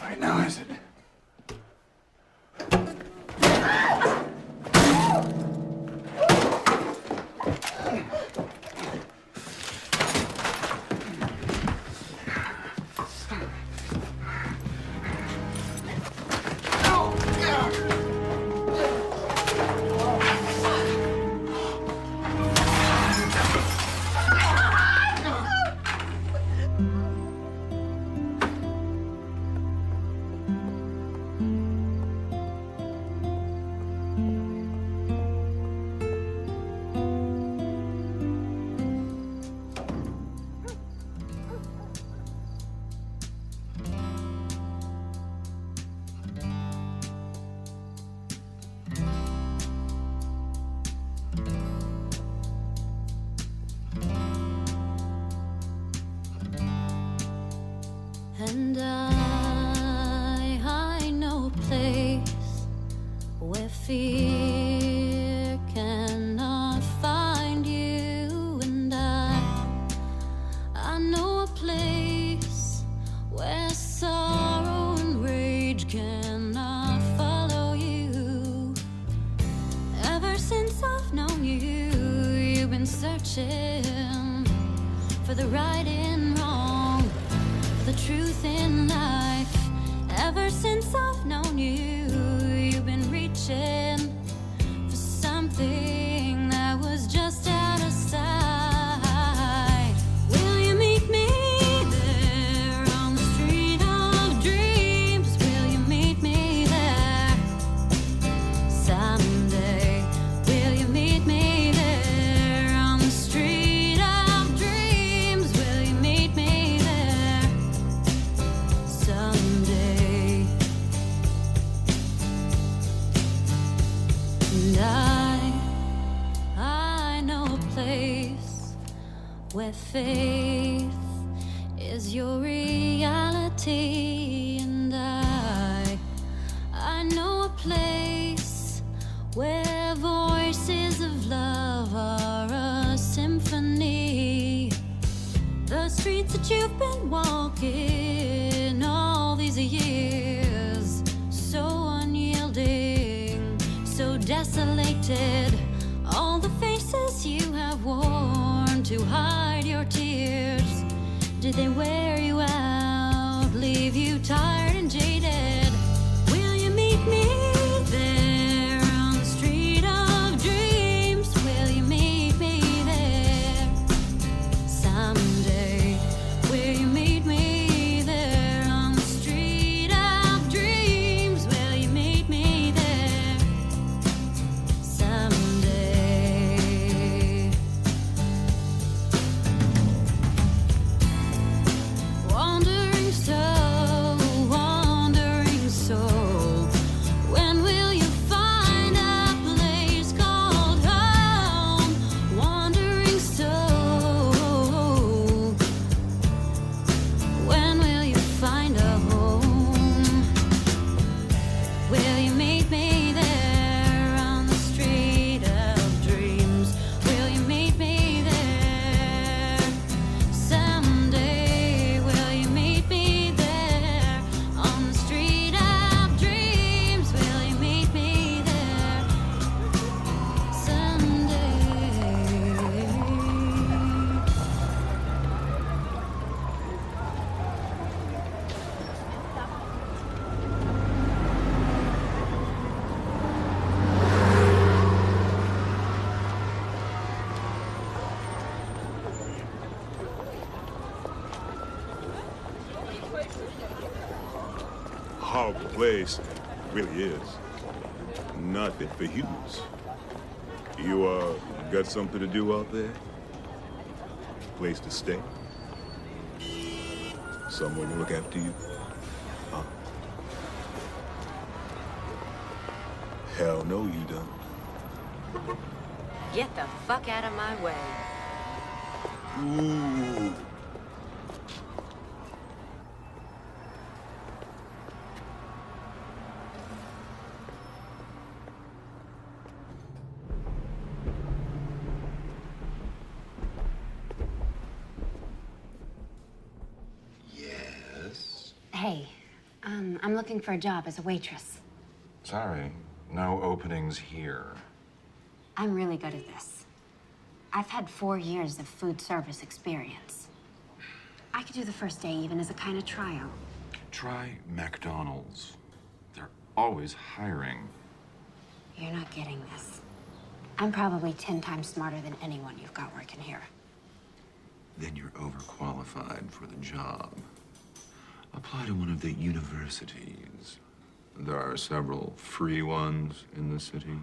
fight now, is it? And I know a place where fear cannot find you. And I know a place where sorrow and rage cannot follow you. Ever since I've known you, you've been searching for the right and wrong, the truth in life. Ever since I've known you, you've been reaching for something that was just out of sight. Will you meet me there on the street of dreams? Will you meet me there someday? Will you meet me there on the street of dreams? Will you meet me there someday? And I know a place where faith is your reality. And I know a place where voices of love are a symphony. The streets that you've been walking all these years, so unyielding, so desolated. All the faces you have worn to hide your tears, did they wear you out, leave you tired and jaded? Will you meet me there on the street of dreams? Will you meet me there someday? Will you meet me there on the street of dreams? Will you meet me there someday? Wandering soul, when will you find a place called home? Wandering soul, when will you find a home? Will you meet me there on the street of dreams? Will you meet me there someday? Will you meet me there on the street of dreams? Will you meet me there someday? Horrible place, it really is. Nothing for humans. You, got something to do out there? Place to stay? Someone to look after you? Huh? Hell no, you don't. Get the fuck out of my way. Ooh. Hey, I'm looking for a job as a waitress. Sorry, no openings here. I'm really good at this. I've had 4 years of food service experience. I could do the first day even as a kind of tryout. Try McDonald's. They're always hiring. You're not getting this. I'm probably 10 times smarter than anyone you've got working here. Then you're overqualified for the job. Apply to one of the universities. There are several free ones in the city.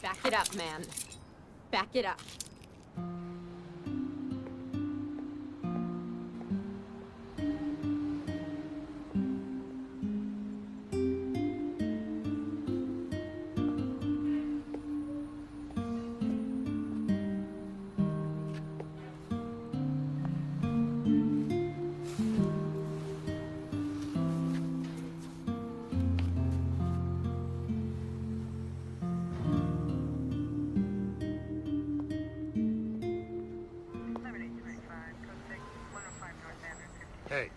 Back it up, man. Back it up. Hey.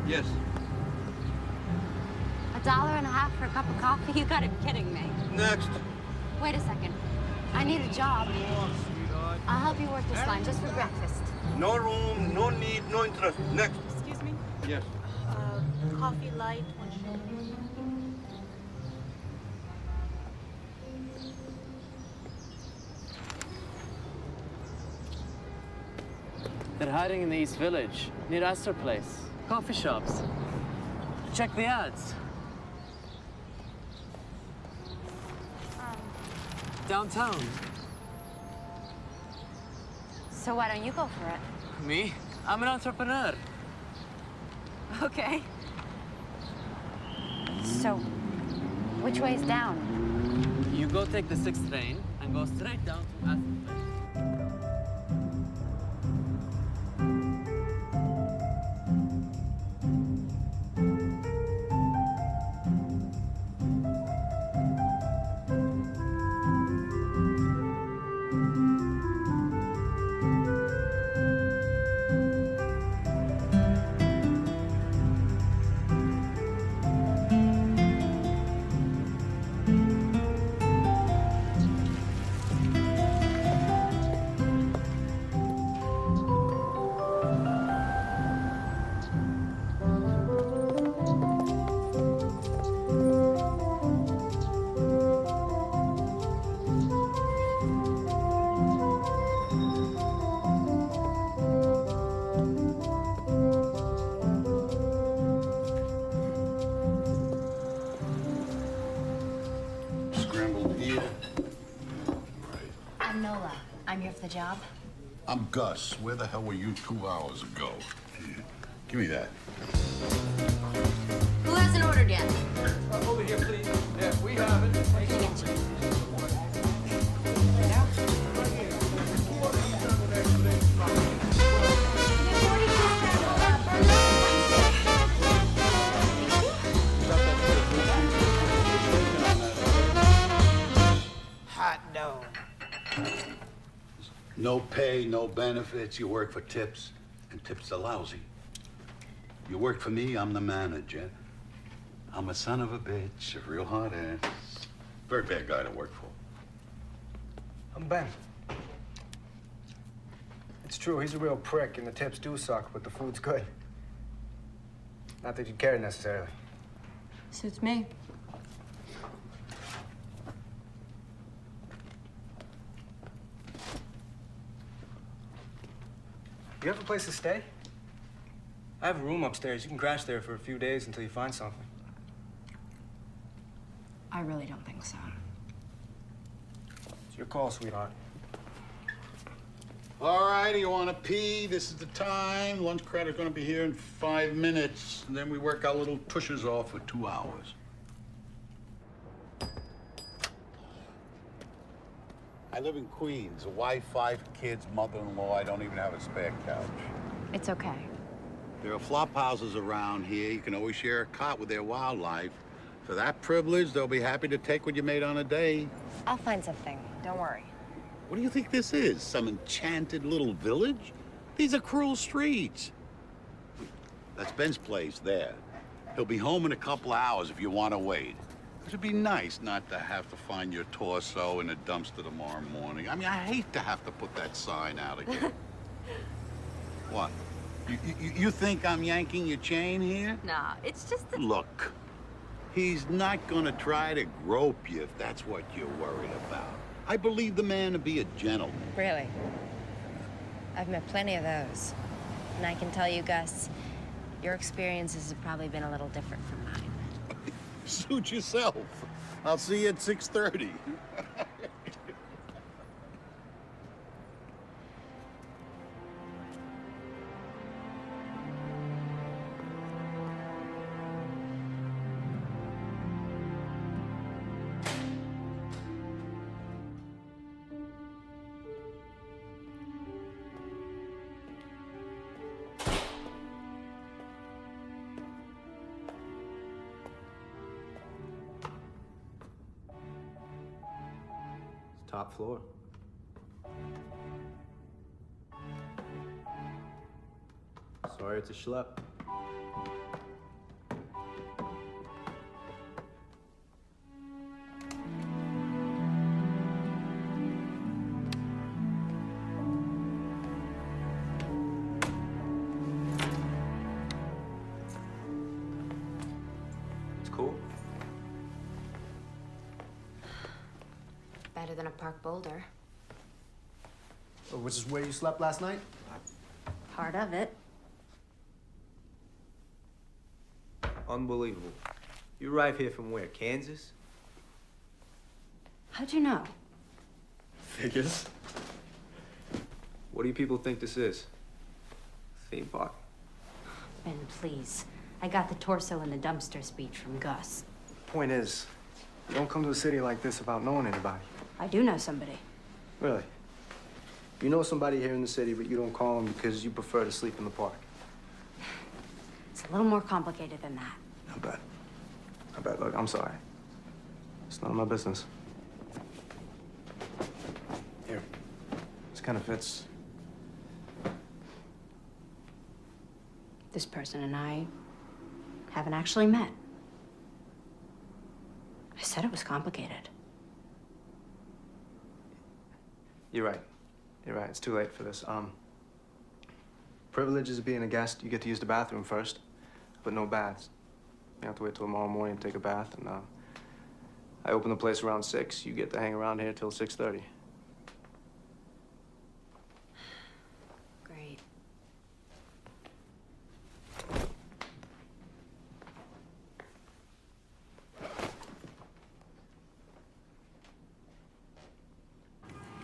Yes. $1.50 for a cup of coffee? You gotta be kidding me. Next. Wait a second. I need a job. I'll help you work this line just for breakfast. No room, no need, no interest. Next. Excuse me? Yes. Coffee light, 1 shot. They're hiding in the East Village, near Astor Place. Coffee shops. Check the ads. Downtown. So why don't you go for it? Me? I'm an entrepreneur. Okay. So, which way's down? You go take the 6th train and go straight down to Astor Place. the job? I'm Gus. Where the hell were you 2 hours ago? Give me that. Who hasn't ordered yet? Over here, please. Yeah, we have it. Hot dog. No pay, no benefits. You work for tips, and tips are lousy. You work for me, I'm the manager. I'm a son of a bitch, a real hard ass. Very bad guy to work for. I'm Ben. It's true, he's a real prick, and the tips do suck, but the food's good. Not that you care necessarily. Suits me. You have a place to stay? I have a room upstairs. You can crash there for a few days until you find something. I really don't think so. It's your call, sweetheart. All right, you want to pee? This is the time. Lunch credit's going to be here in 5 minutes. And then we work our little tushes off for 2 hours. I live in Queens. A wife, 5 kids, mother-in-law. I don't even have a spare couch. It's okay. There are flop houses around here. You can always share a cot with their wildlife. For that privilege, they'll be happy to take what you made on a day. I'll find something. Don't worry. What do you think this is? Some enchanted little village? These are cruel streets. That's Ben's place there. He'll be home in a couple of hours if you want to wait. It'd be nice not to have to find your torso in a dumpster tomorrow morning. I mean, I hate to have to put that sign out again. What? You think I'm yanking your chain here? Nah, it's just that... Look, he's not gonna try to grope you if that's what you're worried about. I believe the man to be a gentleman. Really? I've met plenty of those. And I can tell you, Gus, your experiences have probably been a little different from mine. Suit yourself. I'll see you at 6:30. Top floor. Sorry, it's a schlep. It's cool. Better than a park boulder. Which is where you slept last night? Part of it. Unbelievable. You arrived here from where, Kansas? How'd you know? Figures. What do you people think this is? Theme park? Ben, please. I got the torso in the dumpster speech from Gus. Point is, you don't come to a city like this without knowing anybody. I do know somebody. Really? You know somebody here in the city, but you don't call them because you prefer to sleep in the park. It's a little more complicated than that. I bet. I bet. Look, I'm sorry. It's none of my business. Here. This kind of fits. This person and I haven't actually met. I said it was complicated. You're right. You're right. It's too late for this. Privileges of being a guest, you get to use the bathroom first, but no baths. You have to wait till tomorrow morning to take a bath, and I open the place around 6. You get to hang around here till 6:30. Great.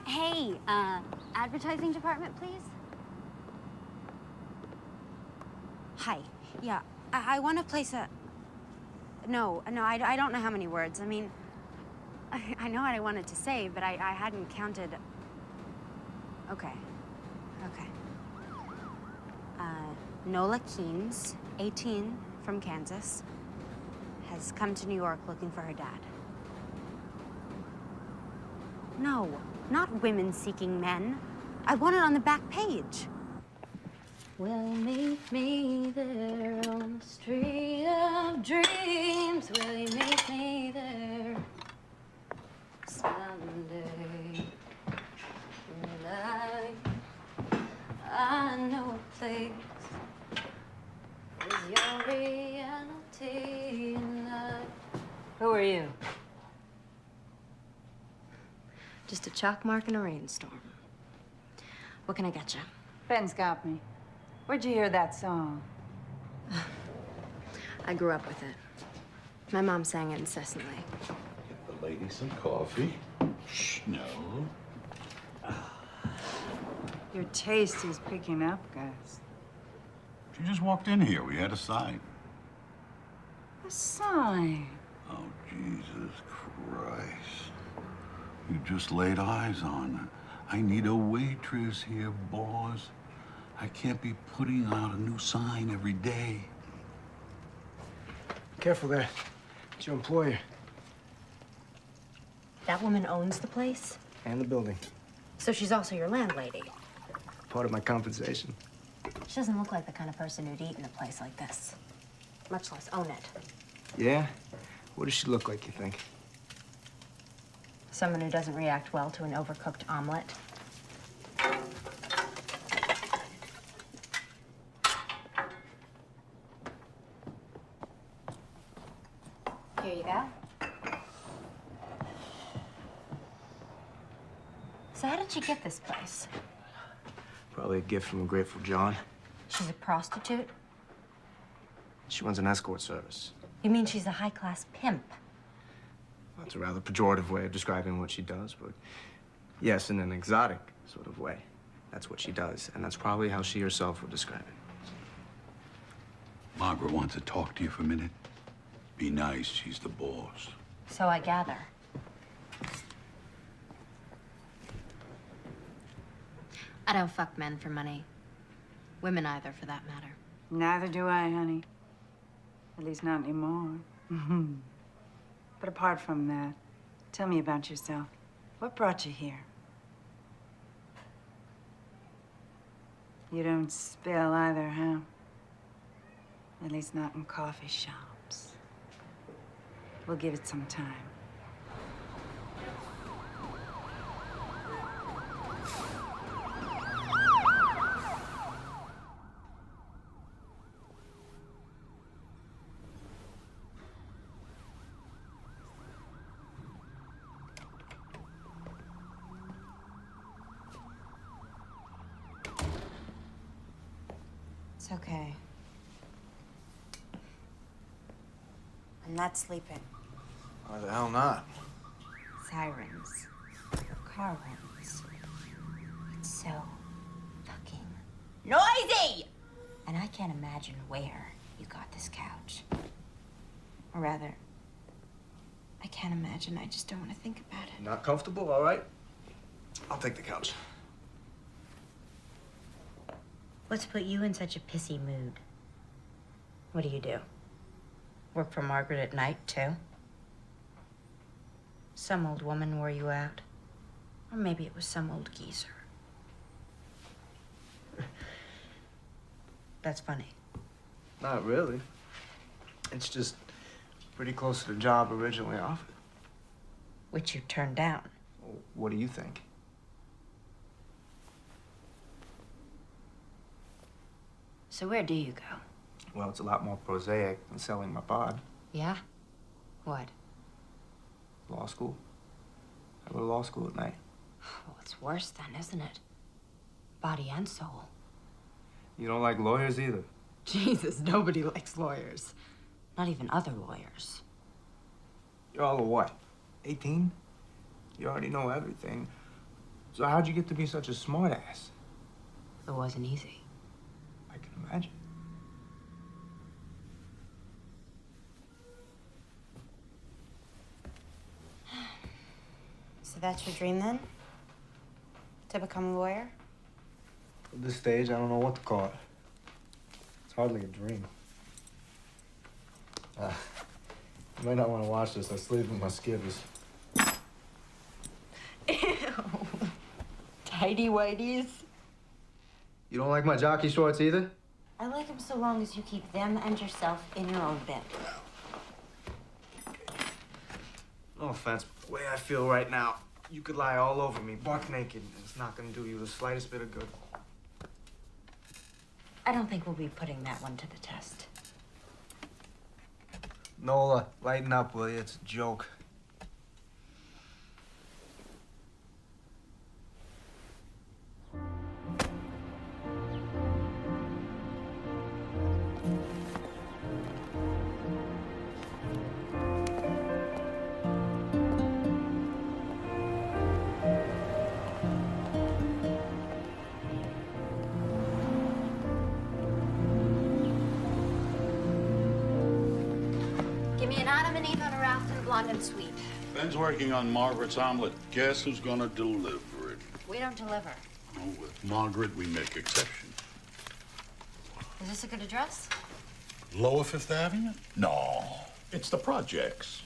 Hey, advertising department, please? Hi. Yeah, I want to place a... No, I don't know how many words. I mean, I know what I wanted to say, but I hadn't counted. Okay. Nola Keynes, 18, from Kansas, has come to New York looking for her dad. No, not women seeking men. I want it on the back page. Will you meet me there on the street of dreams? Will you meet me there someday? Well, I know a place is your reality tonight. Who are you? Just a chalk mark in a rainstorm. What can I get you? Ben's got me. Where'd you hear that song? I grew up with it. My mom sang it incessantly. Get the lady some coffee. Shh, no. Your taste is picking up, guys. She just walked in here. We had a sign. A sign? Oh, Jesus Christ. You just laid eyes on her. I need a waitress here, boss. I can't be putting out a new sign every day. Careful there. It's your employer. That woman owns the place? And the building. So she's also your landlady? Part of my compensation. She doesn't look like the kind of person who'd eat in a place like this, much less own it. Yeah? What does she look like, you think? Someone who doesn't react well to an overcooked omelet. Here you go. So how did she get this place? Probably a gift from a Grateful John. She's a prostitute? She runs an escort service. You mean she's a high-class pimp? That's a rather pejorative way of describing what she does, but yes, in an exotic sort of way. That's what she does, and that's probably how she herself would describe it. Margaret wants to talk to you for a minute. Be nice, she's the boss. So I gather. I don't fuck men for money. Women either, for that matter. Neither do I, honey. At least not anymore. But apart from that, tell me about yourself. What brought you here? You don't spill either, huh? At least not in coffee shops. We'll give it some time. It's okay. I'm not sleeping. Why the hell not? Sirens. Car runs. It's so fucking noisy! And I can't imagine where you got this couch. Or rather, I can't imagine. I just don't want to think about it. Not comfortable? All right. I'll take the couch. What's put you in such a pissy mood? What do? Work for Margaret at night, too? Some old woman wore you out. Or maybe it was some old geezer. That's funny. Not really. It's just pretty close to the job originally offered. Which you turned down. Well, what do you think? So where do you go? Well, it's a lot more prosaic than selling my pod. Yeah? What? Law school. I go to law school at night. Well, it's worse then, isn't it? Body and soul. You don't like lawyers either. Jesus, nobody likes lawyers. Not even other lawyers. You're all of what? 18? You already know everything. So how'd you get to be such a smartass? It wasn't easy. I can imagine. So that's your dream then? To become a lawyer? At this stage, I don't know what to call it. It's hardly a dream. You might not want to watch this. I sleep with my skivvies. Ew. Tidy whities. You don't like my jockey shorts either? I like them so long as you keep them and yourself in your own bed. No offense, but the way I feel right now, you could lie all over me, buck naked, and it's not gonna do you the slightest bit of good. I don't think we'll be putting that one to the test. Nola, lighten up, will you? It's a joke. Give me an Adam and Eve on a raft and a blonde and sweet. Ben's working on Margaret's omelet. Guess who's gonna deliver it? We don't deliver. Oh, with Margaret, we make exceptions. Is this a good address? Lower Fifth Avenue? No, it's the projects.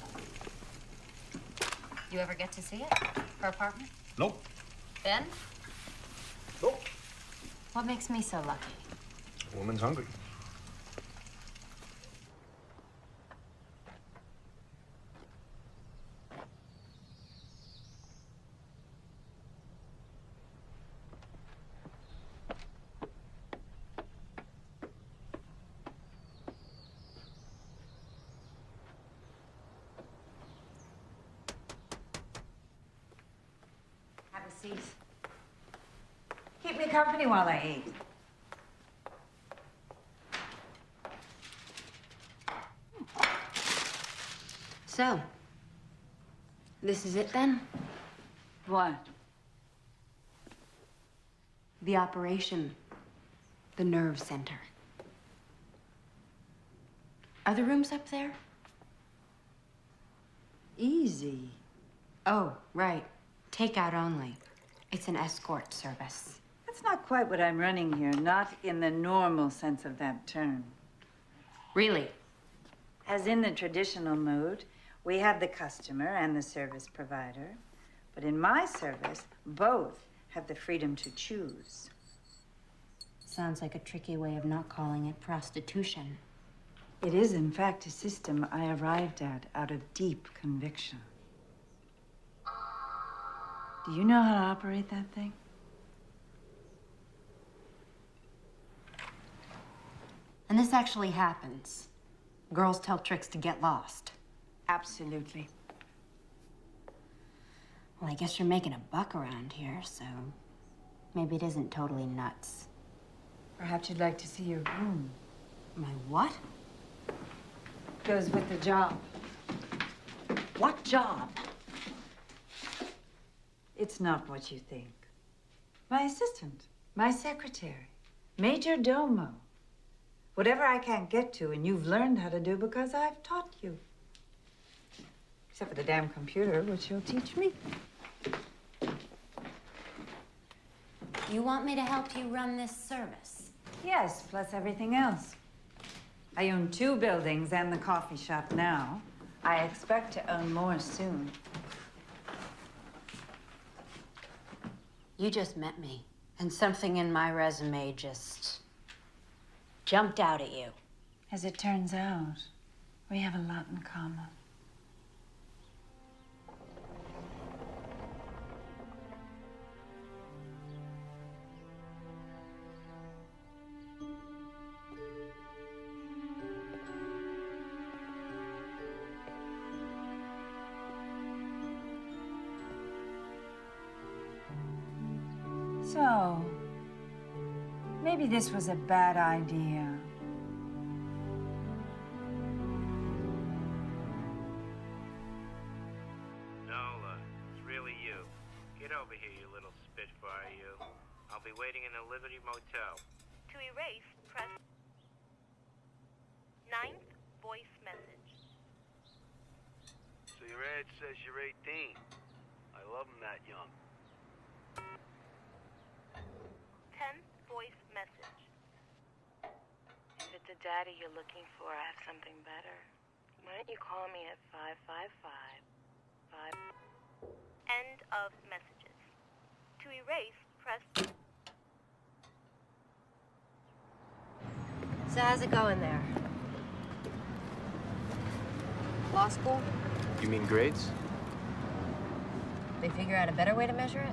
You ever get to see it? Her apartment? Nope. Ben? Nope. What makes me so lucky? A woman's hungry. Have a seat. Keep me company while I eat. So, this is it then? What? The operation. The nerve center. Are the rooms up there? Easy. Oh, right. Takeout only. It's an escort service. That's not quite what I'm running here, not in the normal sense of that term. Really? As in the traditional mood, we have the customer and the service provider. But in my service, both have the freedom to choose. Sounds like a tricky way of not calling it prostitution. It is, in fact, a system I arrived at out of deep conviction. Do you know how to operate that thing? And this actually happens. Girls tell tricks to get lost. Absolutely. Well, I guess you're making a buck around here, so maybe it isn't totally nuts. Perhaps you'd like to see your room. My what? Goes with the job. What job? It's not what you think. My assistant, my secretary, major domo. Whatever I can't get to and you've learned how to do because I've taught you. Except for the damn computer, which you'll teach me. You want me to help you run this service? Yes, plus everything else. I own 2 buildings and the coffee shop now. I expect to own more soon. You just met me, and something in my resume just jumped out at you. As it turns out, we have a lot in common. So, maybe this was a bad idea. Nola, it's really you. Get over here, you little spit a Liberty Motel. To erase, press 9th voice message. So your ad says you're 18. I love them that young. 10th voice message. If it's a daddy you're looking for, I have something better. Why don't you call me at 555-5... End of messages. To erase, press... So how's it going there? Law school? You mean grades? They figure out a better way to measure it?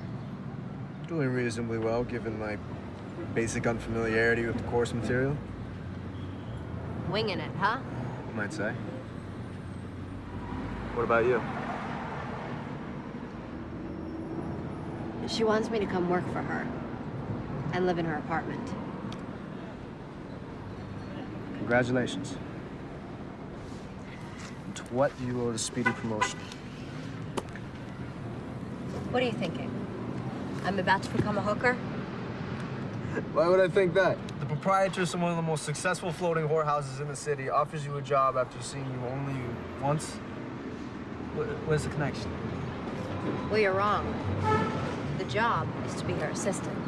Doing reasonably well, given my basic unfamiliarity with the course material. Winging it, huh? You might say. What about you? She wants me to come work for her and live in her apartment. Congratulations. And to what do you owe the speedy promotion? What are you thinking? I'm about to become a hooker? Why would I think that? The proprietress of one of the most successful floating whorehouses in the city offers you a job after seeing you only once? Where's the connection? Well, you're wrong. The job is to be her assistant.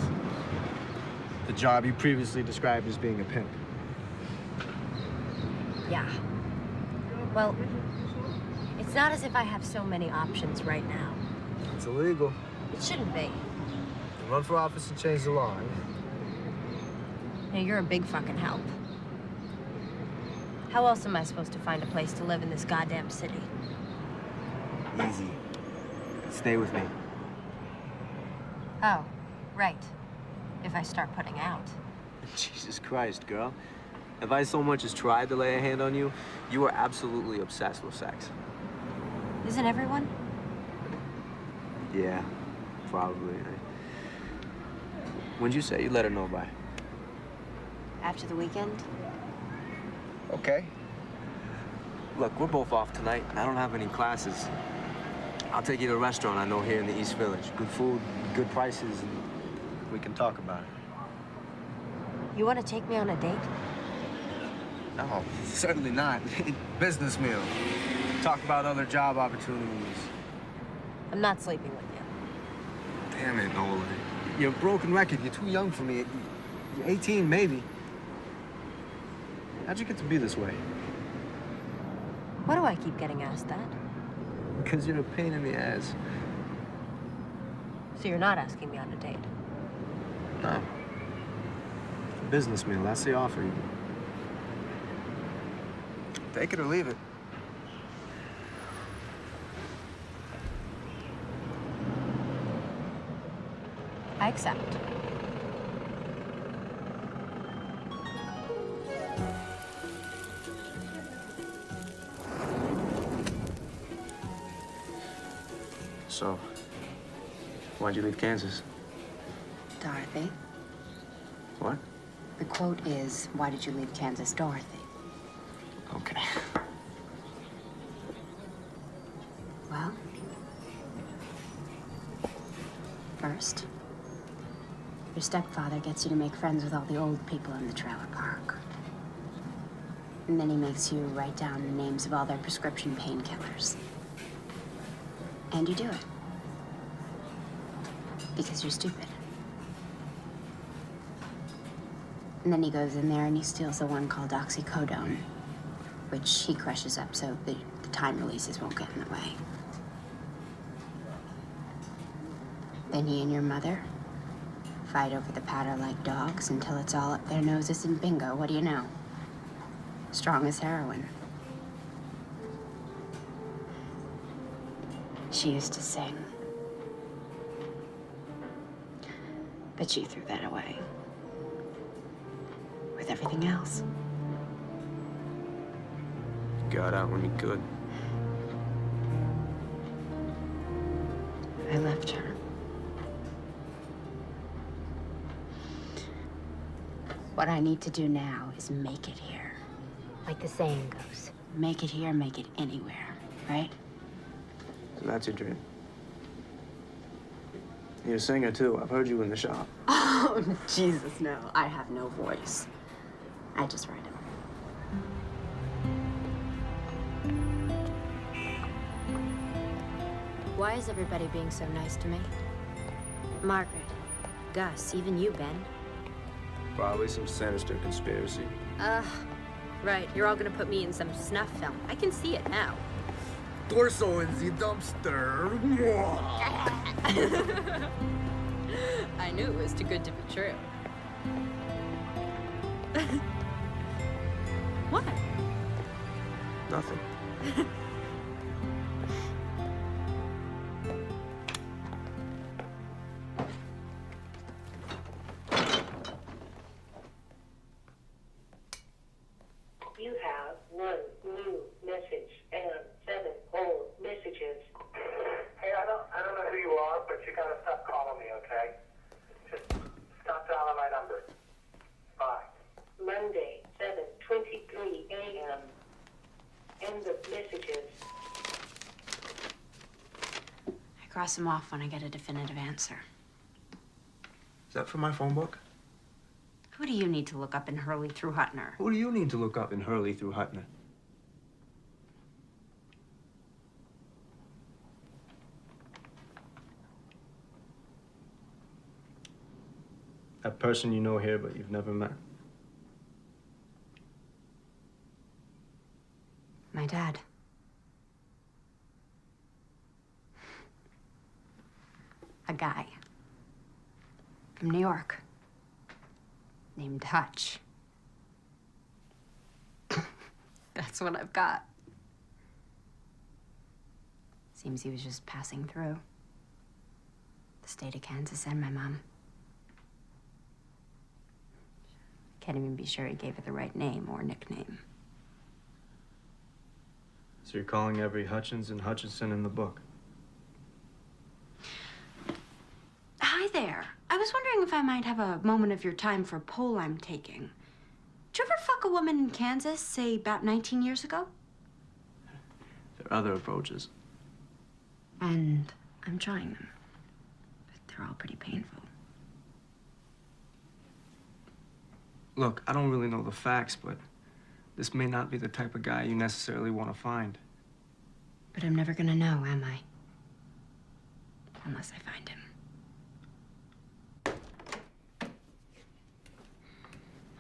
The job you previously described as being a pimp. Yeah. Well, it's not as if I have so many options right now. It's illegal. It shouldn't be. You run for office and change the law, right? Hey, you're a big fucking help. How else am I supposed to find a place to live in this goddamn city? Easy. Stay with me. Oh, right. If I start putting out. Jesus Christ, girl. If I so much as tried to lay a hand on you, you are absolutely obsessed with sex. Isn't everyone? Yeah, probably. When'd you say you'd let her know by? After the weekend? Okay. Look, we're both off tonight, and I don't have any classes. I'll take you to a restaurant I know here in the East Village. Good food, good prices, and we can talk about it. You want to take me on a date? No, certainly not. Business meal. Talk about other job opportunities. I'm not sleeping with you. Damn it, Nola. You're a broken record. You're too young for me. You're 18, maybe. How'd you get to be this way? Why do I keep getting asked that? Because you're a pain in the ass. So you're not asking me on a date? No. Business meal, that's the offer. Take it or leave it. I accept. So, why'd you leave Kansas? Dorothy. What? The quote is, why did you leave Kansas, Dorothy? Okay. Well, first, your stepfather gets you to make friends with all the old people in the trailer park. And then he makes you write down the names of all their prescription painkillers. And you do it. Because you're stupid. And then he goes in there and he steals the one called oxycodone, which he crushes up so the time releases won't get in the way. Then he and your mother fight over the powder like dogs until it's all up their noses, and bingo, what do you know? Strong as heroin. She used to sing. But she threw that away. With everything else. Got out when you could. I left her. What I need to do now is make it here. Like the saying goes, make it here, make it anywhere, right? So that's your dream. You're a singer, too. I've heard you in the shop. Oh, Jesus, no. I have no voice. I just write it. Why is everybody being so nice to me? Margaret, Gus, even you, Ben. Probably some sinister conspiracy. Right. You're all gonna put me in some snuff film. I can see it now. Torso in the dumpster. I knew it was too good to be true. What? Nothing. You have 1 new message and 7 old messages. Hey, I don't know who you are, but you gotta stop calling me, okay? Just stop dialing my number. Bye. Monday, 7:23 a.m. End of messages. I cross them off when I get a definitive answer. Is that from my phone book? Who do you need to look up in Hurley through Hutner? Who do you need to look up in Hurley through Hutner? That person you know here, but you've never met. My dad. A guy. From New York. Named Hutch. That's what I've got. Seems he was just passing through. The state of Kansas and my mom. Can't even be sure he gave her the right name or nickname. So you're calling every Hutchins and Hutchinson in the book? Hi there. I was wondering if I might have a moment of your time for a poll I'm taking. Did you ever fuck a woman in Kansas, say about 19 years ago? There are other approaches. And I'm trying them. But they're all pretty painful. Look, I don't really know the facts, but this may not be the type of guy you necessarily want to find. But I'm never gonna know, am I? Unless I find him.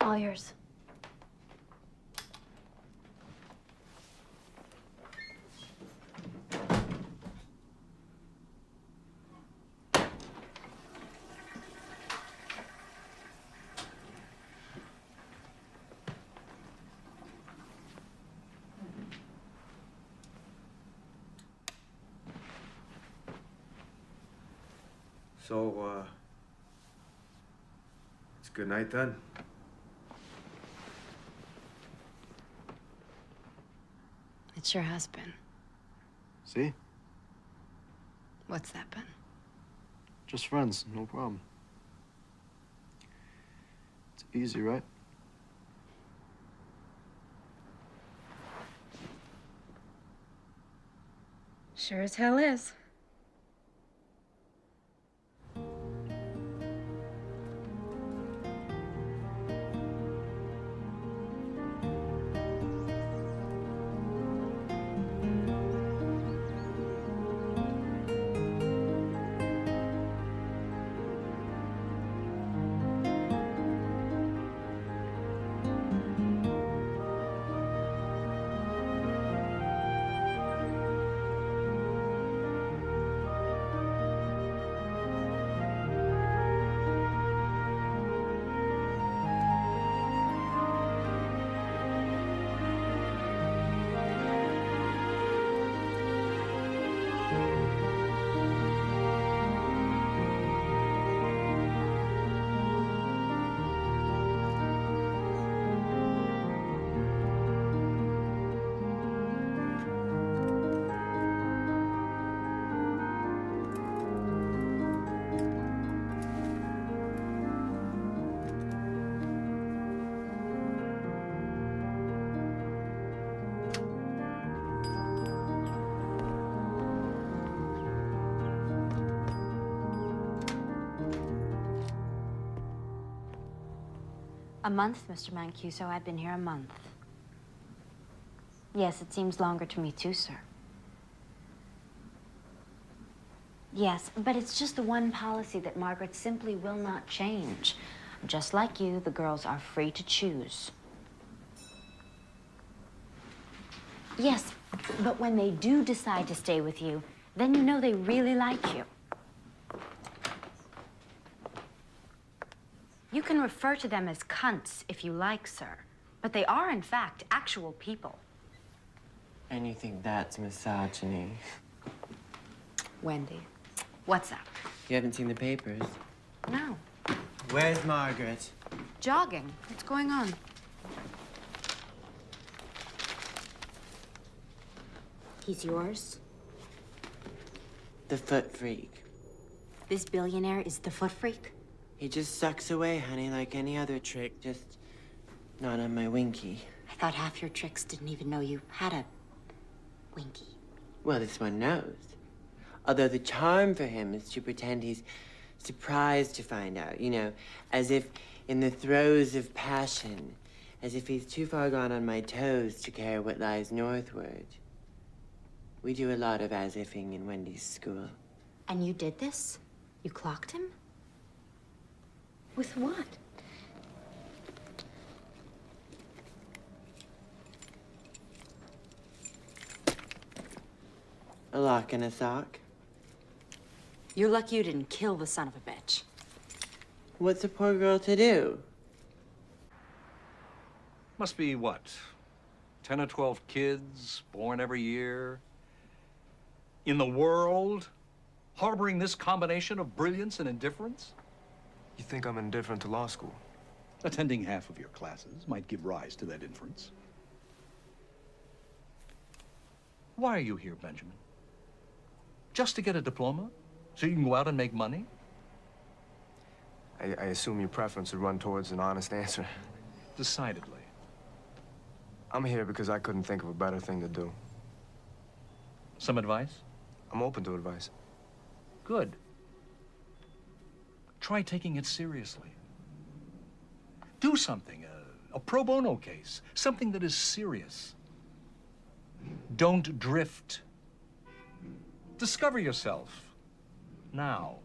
All yours. So, it's good night then. It sure has been. See? What's that been? Just friends, no problem. It's easy, right? Sure as hell is. A month, Mr. Mancuso. I've been here a month. Yes, it seems longer to me too, sir. Yes, but it's just the one policy that Margaret simply will not change. Just like you, the girls are free to choose. Yes, but when they do decide to stay with you, then you know they really like you. You can refer to them as cunts if you like, sir, but they are, in fact, actual people. And you think that's misogyny? Wendy, what's up? You haven't seen the papers? No. Where's Margaret? Jogging. What's going on? He's yours? The foot freak. This billionaire is the foot freak? He just sucks away, honey, like any other trick, just not on my winky. I thought half your tricks didn't even know you had a winky. Well, this one knows. Although the charm for him is to pretend he's surprised to find out, you know, as if in the throes of passion, as if he's too far gone on my toes to care what lies northward. We do a lot of as-ifing in Wendy's school. And you did this? You clocked him? With what? A lock and a sock. You're lucky you didn't kill the son of a bitch. What's a poor girl to do? Must be, what, 10 or 12 kids born every year? In the world? Harboring this combination of brilliance and indifference? You think I'm indifferent to law school? Attending half of your classes might give rise to that inference. Why are you here, Benjamin? Just to get a diploma? So you can go out and make money? I assume your preference would run towards an honest answer. Decidedly. I'm here because I couldn't think of a better thing to do. Some advice? I'm open to advice. Good. Try taking it seriously. Do something, a pro bono case, something that is serious. Don't drift. Discover yourself. Now.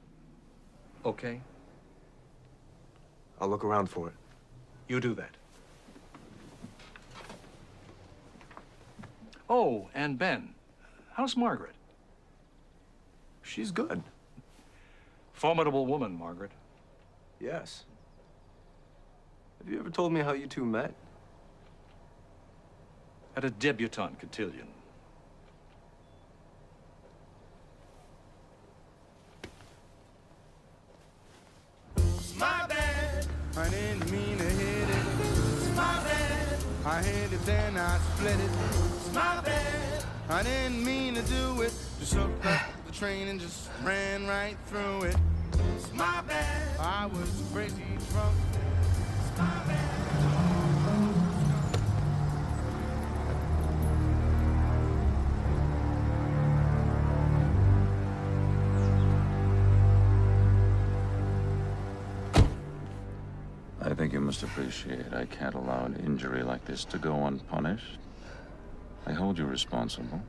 Okay? I'll look around for it. You do that. Oh, and Ben, how's Margaret? She's good. Formidable woman, Margaret. Yes. Have you ever told me how you two met? At a debutante cotillion. My bad, I didn't mean to hit it. It's my bad, I hit it then I split it. It's my bad, I didn't mean to do it. Just looked up the train and just ran right through it. It's my bad, I was crazy drunk. It's my bad. I think you must appreciate I can't allow an injury like this to go unpunished. I hold you responsible.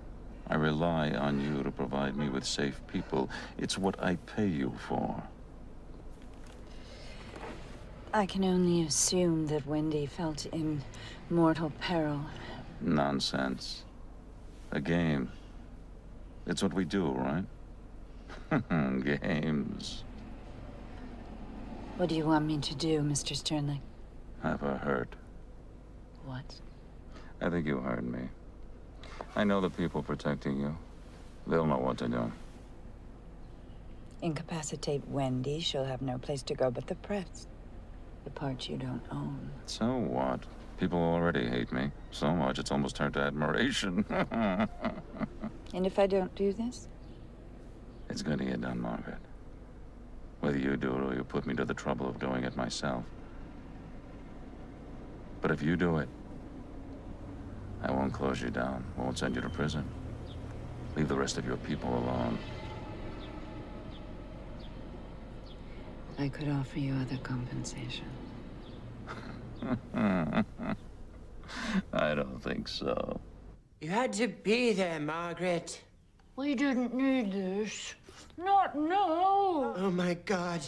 I rely on you to provide me with safe people. It's what I pay you for. I can only assume that Wendy felt in mortal peril. Nonsense. A game. It's what we do, right? Games. What do you want me to do, Mr. Sternling? Have her hurt. What? I think you heard me. I know the people protecting you. They'll know what to do. Incapacitate Wendy, she'll have no place to go but the press. The part you don't own. So what? People already hate me. So much it's almost turned to admiration. And if I don't do this? It's going to get done, Margaret. Whether you do it or you put me to the trouble of doing it myself. But if you do it, I won't close you down, won't send you to prison. Leave the rest of your people alone. I could offer you other compensation. think so. You had to be there, Margaret. We didn't need this. Not now. Oh my God.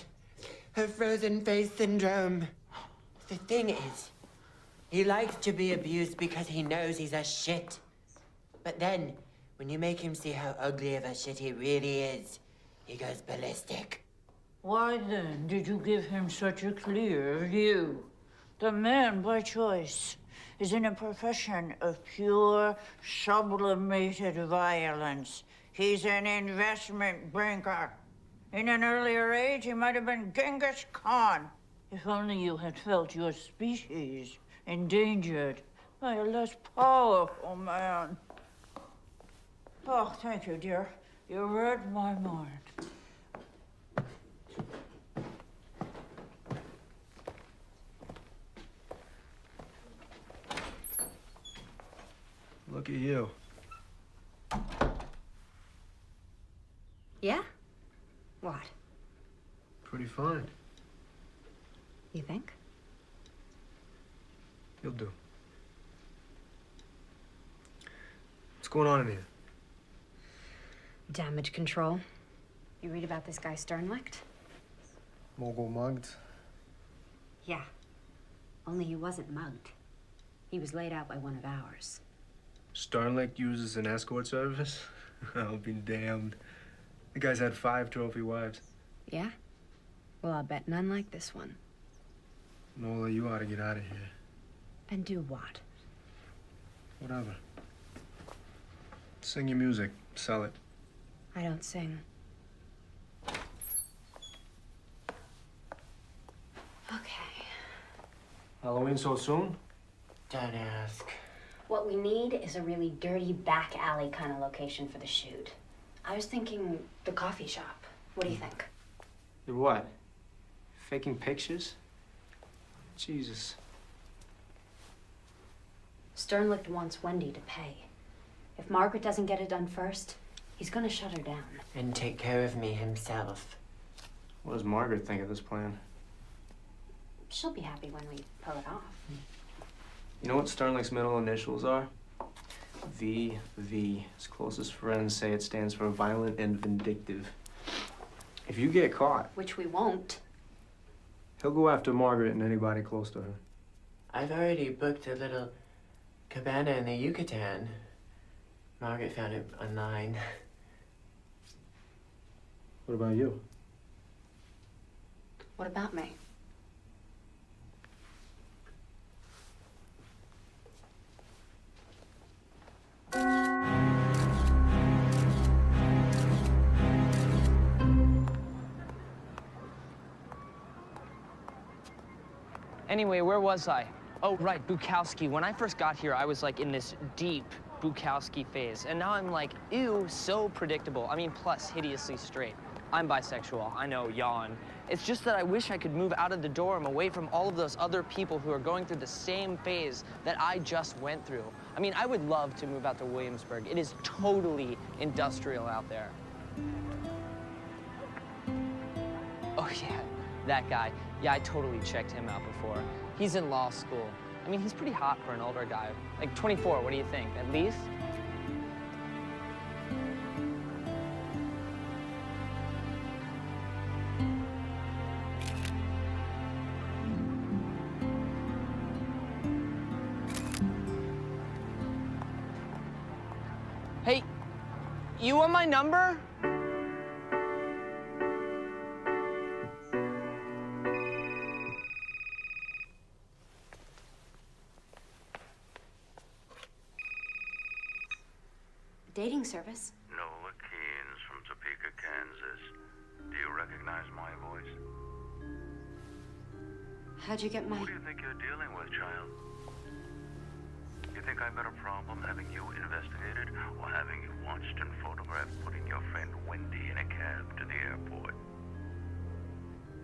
Her frozen face syndrome. The thing is, he likes to be abused because he knows he's a shit. But then, when you make him see how ugly of a shit he really is, he goes ballistic. Why then did you give him such a clear view? The man, by choice, is in a profession of pure, sublimated violence. He's an investment banker. In an earlier age, he might have been Genghis Khan. If only you had felt your species endangered by a less powerful man. Oh, thank you, dear. You read my mind. Look at you. Yeah? What? Pretty fine. You think? You'll do. What's going on in here? Damage control. You read about this guy Sternlicht? Mogul mugged. Yeah. Only he wasn't mugged. He was laid out by one of ours. Sternlicht uses an escort service? I'll be damned. The guy's had 5 trophy wives. Yeah? Well, I'll bet none like this one. Nola, you ought to get out of here. And do what? Whatever. Sing your music. Sell it. I don't sing. Okay. Halloween so soon? Don't ask. What we need is a really dirty back alley kind of location for the shoot. I was thinking the coffee shop. What do you think? You're what? Faking pictures? Jesus. Sternlicht wants Wendy to pay. If Margaret doesn't get it done first, he's gonna shut her down. And take care of me himself. What does Margaret think of this plan? She'll be happy when we pull it off. You know what Sternlicht's middle initials are? VV. His closest friends say it stands for violent and vindictive. If you get caught, Which we won't. he'll go after Margaret and anybody close to her. I've already booked a little cabana in the Yucatan. Margaret found it online. What about you? What about me? Anyway, where was I? Oh, right, Bukowski. When I first got here, I was like in this deep Bukowski phase. And now I'm like, ew, so predictable. I mean, plus hideously straight. I'm bisexual, I know, yawn. It's just that I wish I could move out of the dorm, away from all of those other people who are going through the same phase that I just went through. I mean, I would love to move out to Williamsburg. It is totally industrial out there. Oh, yeah, that guy. Yeah, I totally checked him out before. He's in law school. I mean, he's pretty hot for an older guy. Like 24, what do you think? At least? Hey, you want my number? Dating service. Nola Keynes from Topeka, Kansas. Do you recognize my voice? How'd you get my... Who do you think you're dealing with, child? You think I've got a problem having you investigated or having you watched and photographed putting your friend Wendy in a cab to the airport?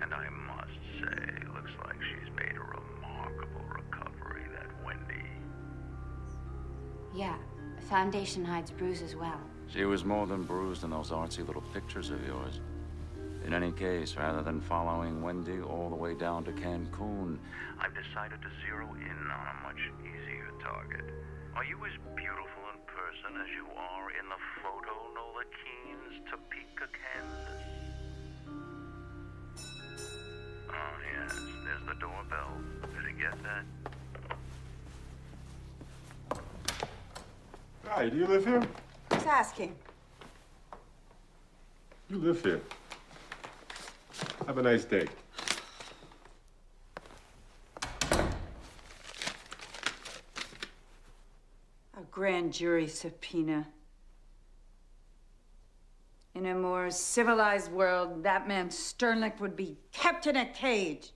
And I must say, looks like she's made a remarkable recovery, that Wendy. Yeah, foundation hides bruises well. She was more than bruised in those artsy little pictures of yours. In any case, rather than following Wendy all the way down to Cancun, I've decided to zero in on a much easier target. Are you as beautiful in person as you are in the photo, Nola Keene's Topeka, Kansas? Oh, yes, there's the doorbell. Did you get that? Hi, do you live here? Who's asking? You live here. Have a nice day. A grand jury subpoena. In a more civilized world, that man Sternlicht would be kept in a cage.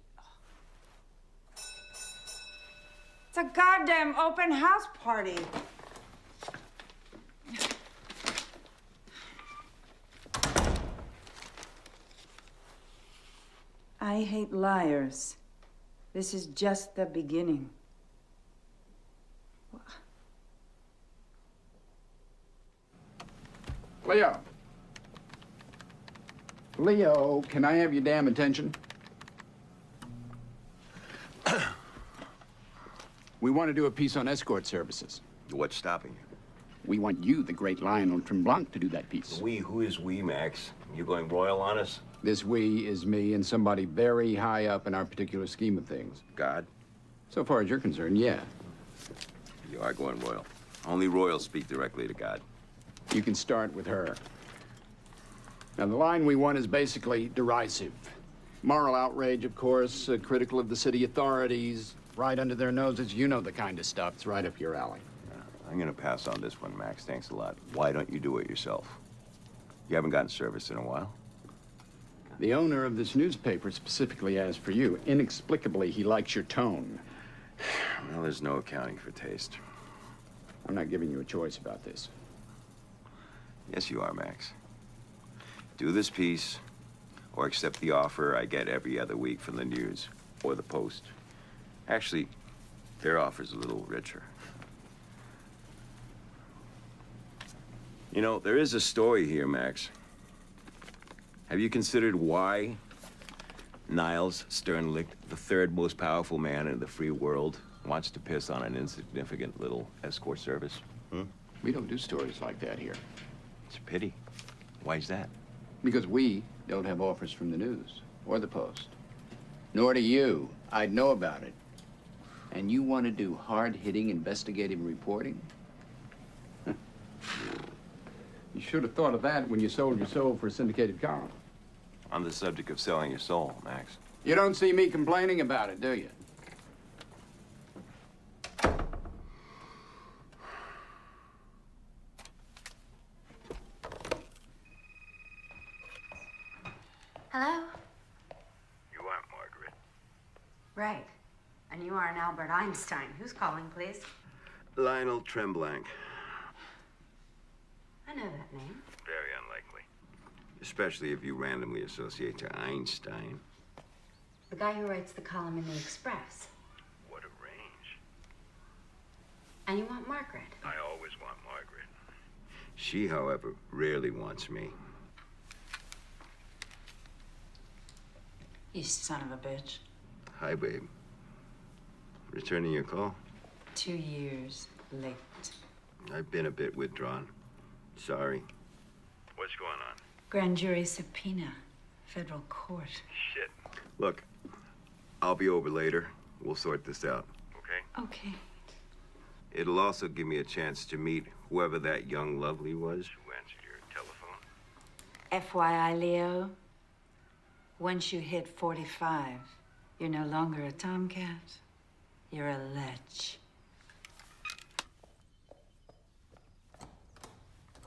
It's a goddamn open house party. I hate liars. This is just the beginning. Leo. Leo, can I have your damn attention? We want to do a piece on escort services. What's stopping you? We want you, the great Lionel Tremblant, to do that piece. We? Who is we, Max? You going royal on us? This we is me and somebody very high up in our particular scheme of things. God? So far as you're concerned, yeah. You are going royal. Only royals speak directly to God. You can start with her. Now, the line we want is basically derisive. Moral outrage, of course, critical of the city authorities, right under their noses. You know the kind of stuff. It's right up your alley. I'm gonna pass on this one, Max. Thanks a lot. Why don't you do it yourself? You haven't gotten service in a while. The owner of this newspaper specifically asked for you. Inexplicably, he likes your tone. Well, there's no accounting for taste. I'm not giving you a choice about this. Yes, you are, Max. Do this piece, or accept the offer I get every other week from the News or the Post. Actually, their offer's a little richer. You know, there is a story here, Max. Have you considered why Niles Sternlicht, the third most powerful man in the free world, wants to piss on an insignificant little escort service? We don't do stories like that here. It's a pity. Why's that? Because we don't have offers from the News or the Post. Nor do you. I'd know about it. And you want to do hard-hitting investigative reporting? You should have thought of that when you sold your soul for a syndicated column. On the subject of selling your soul, Max. You don't see me complaining about it, do you? Hello? You aren't Margaret. Right. And you are an Albert Einstein. Who's calling, please? Lionel Tremblant. I know that name. Very unlikely. Especially if you randomly associate to Einstein. The guy who writes the column in the Express. What a range. And you want Margaret. I always want Margaret. She, however, rarely wants me. You son of a bitch. Hi, babe. Returning your call? 2 years late. I've been a bit withdrawn. Sorry. What's going on? Grand jury subpoena. Federal court. Shit. Look, I'll be over later. We'll sort this out. Okay? Okay. It'll also give me a chance to meet whoever that young lovely was. Who answered your telephone? FYI, Leo, once you hit 45, you're no longer a tomcat. You're a lech.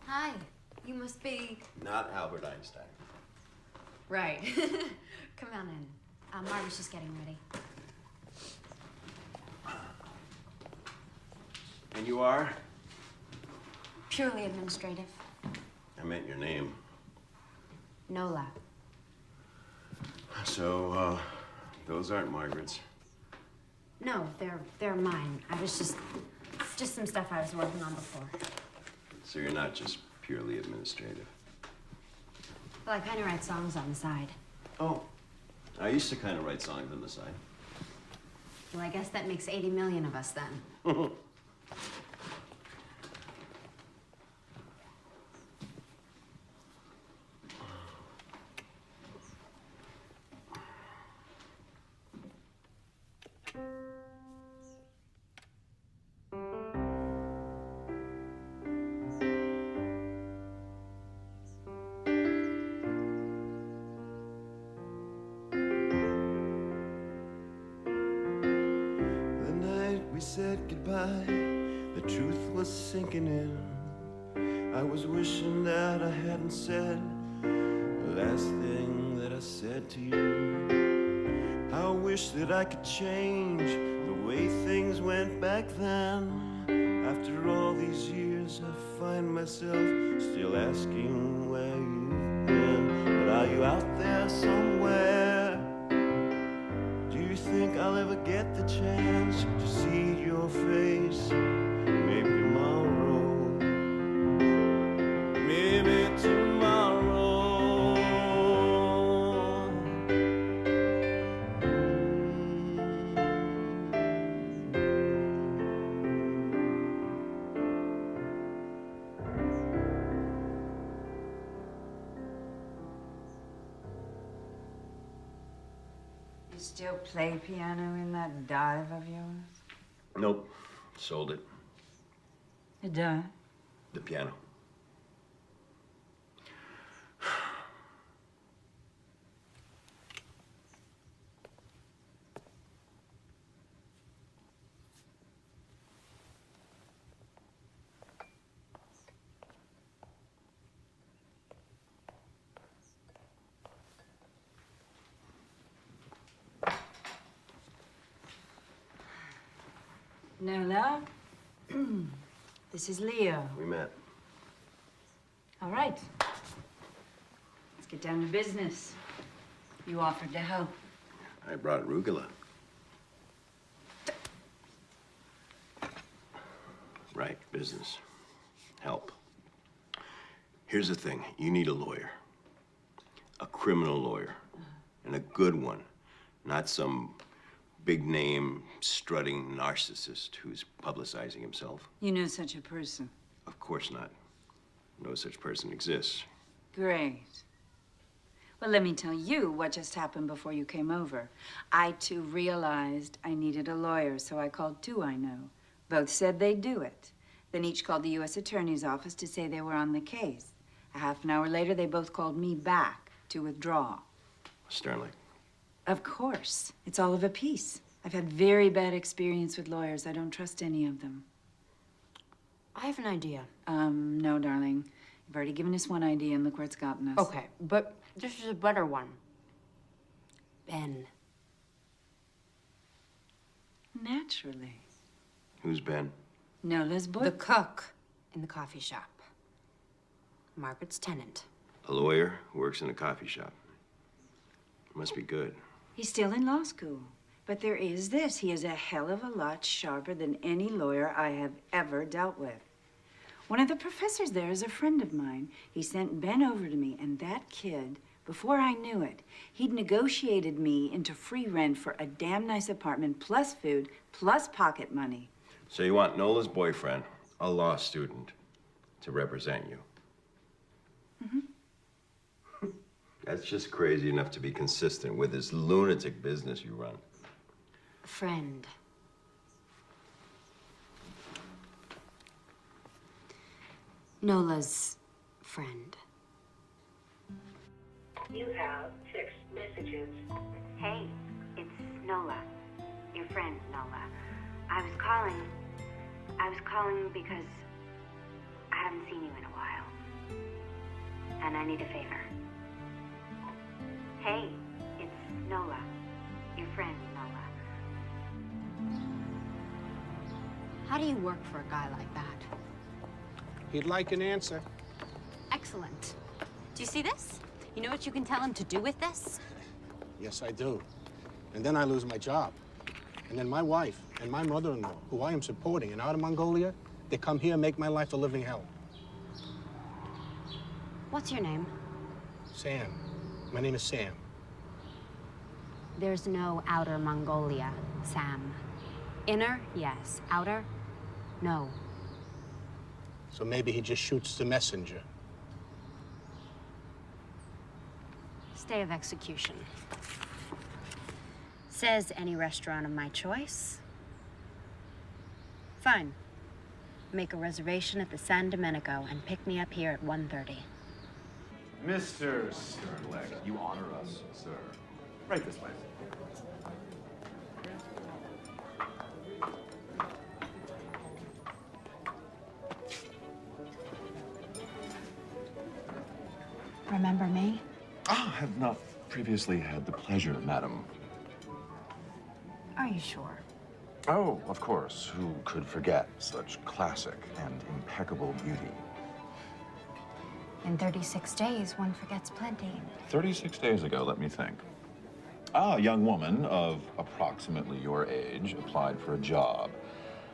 Hi. You must be... Not Albert Einstein. Right. Come on in. Margaret's just getting ready. And you are? Purely administrative. I meant your name. Nola. So, those aren't Margaret's. No, they're mine. I was just some stuff I was working on before. So you're not just purely administrative. Well, I kind of write songs on the side. Oh, I used to kind of write songs on the side. Well, I guess that makes 80 million of us then. Said goodbye, the truth was sinking in. I was wishing that I hadn't said the last thing that I said to you. I wish that I could change the way things went back then. After all these years, I find myself still asking where you've been. But are you out there somewhere? Do you think I'll ever get the chance to see your face? Maybe tomorrow. Maybe tomorrow. You still play piano in that dive of yours? Nope. Sold it. The dive? The piano. Nola, this is Leo. We met. All right. Let's get down to business. You offered to help. I brought arugula. Right, business. Help. Here's the thing. You need a lawyer. A criminal lawyer. And a good one. Not some big-name, strutting narcissist who's publicizing himself. You know such a person? Of course not. No such person exists. Great. Well, let me tell you what just happened before you came over. I, too, realized I needed a lawyer, so I called two I know. Both said they'd do it. Then each called the U.S. Attorney's office to say they were on the case. A half an hour later, they both called me back to withdraw. Sternly. Of course. It's all of a piece. I've had very bad experience with lawyers. I don't trust any of them. I have an idea. No, darling. You've already given us one idea, and look where it's gotten us. Okay, but this is a better one. Ben. Naturally. Who's Ben? Nola's boy. The cook in the coffee shop. Margaret's tenant. A lawyer who works in a coffee shop. Must be good. He's still in law school. But there is this. He is a hell of a lot sharper than any lawyer I have ever dealt with. One of the professors there is a friend of mine. He sent Ben over to me, and that kid, before I knew it, he'd negotiated me into free rent for a damn nice apartment, plus food, plus pocket money. So you want Nola's boyfriend, a law student, to represent you? Mm-hmm. That's just crazy enough to be consistent with this lunatic business you run. Friend. Nola's friend. You have 6 messages. Hey, it's Nola. Your friend, Nola. I was calling because I haven't seen you in a while. And I need a favor. Hey, it's Nola. Your friend, Nola. How do you work for a guy like that? He'd like an answer. Excellent. Do you see this? You know what you can tell him to do with this? Yes, I do. And then I lose my job. And then my wife and my mother-in-law, who I am supporting in Outer Mongolia, they come here and make my life a living hell. What's your name? Sam. My name is Sam. There's no outer Mongolia, Sam. Inner, yes. Outer, no. So maybe he just shoots the messenger. Stay of execution. Says any restaurant of my choice. Fine. Make a reservation at the San Domenico and pick me up here at 1:30. Mr. Sternlicht, you honor us, sir. Right this way. Remember me? Ah, I have not previously had the pleasure, madam. Are you sure? Oh, of course. Who could forget such classic and impeccable beauty? In 36 days, one forgets plenty. 36 days ago, let me think. Ah, a young woman of approximately your age applied for a job.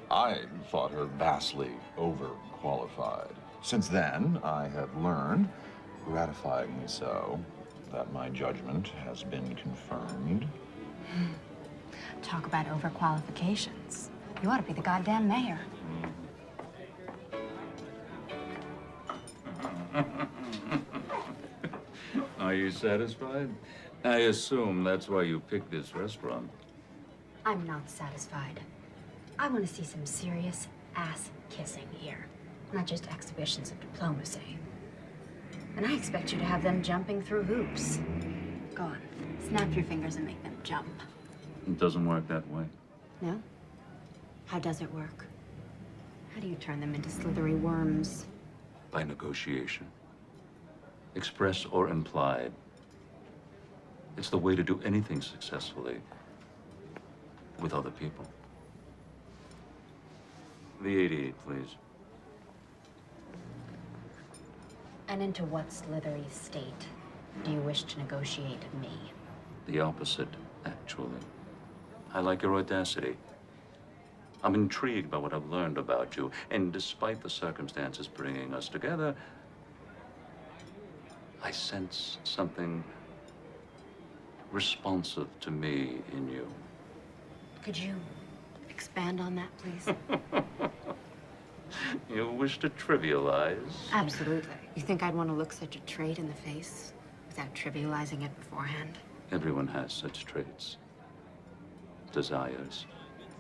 I thought her vastly overqualified. Since then, I have learned, gratifyingly so, that my judgment has been confirmed. Talk about overqualifications. You ought to be the goddamn mayor. Are you satisfied? I assume that's why you picked this restaurant. I'm not satisfied. I want to see some serious ass kissing here, not just exhibitions of diplomacy. And I expect you to have them jumping through hoops. Go on, snap your fingers and make them jump. It doesn't work that way. No? How does it work? How do you turn them into slithery worms? By negotiation. Express or implied. It's the way to do anything successfully with other people. The 88, please. And into what slithery state do you wish to negotiate me? The opposite, actually. I like your audacity. I'm intrigued by what I've learned about you, and despite the circumstances bringing us together, I sense something responsive to me in you. Could you expand on that, please? You wish to trivialize? Absolutely. You think I'd want to look such a trait in the face without trivializing it beforehand? Everyone has such traits. Desires,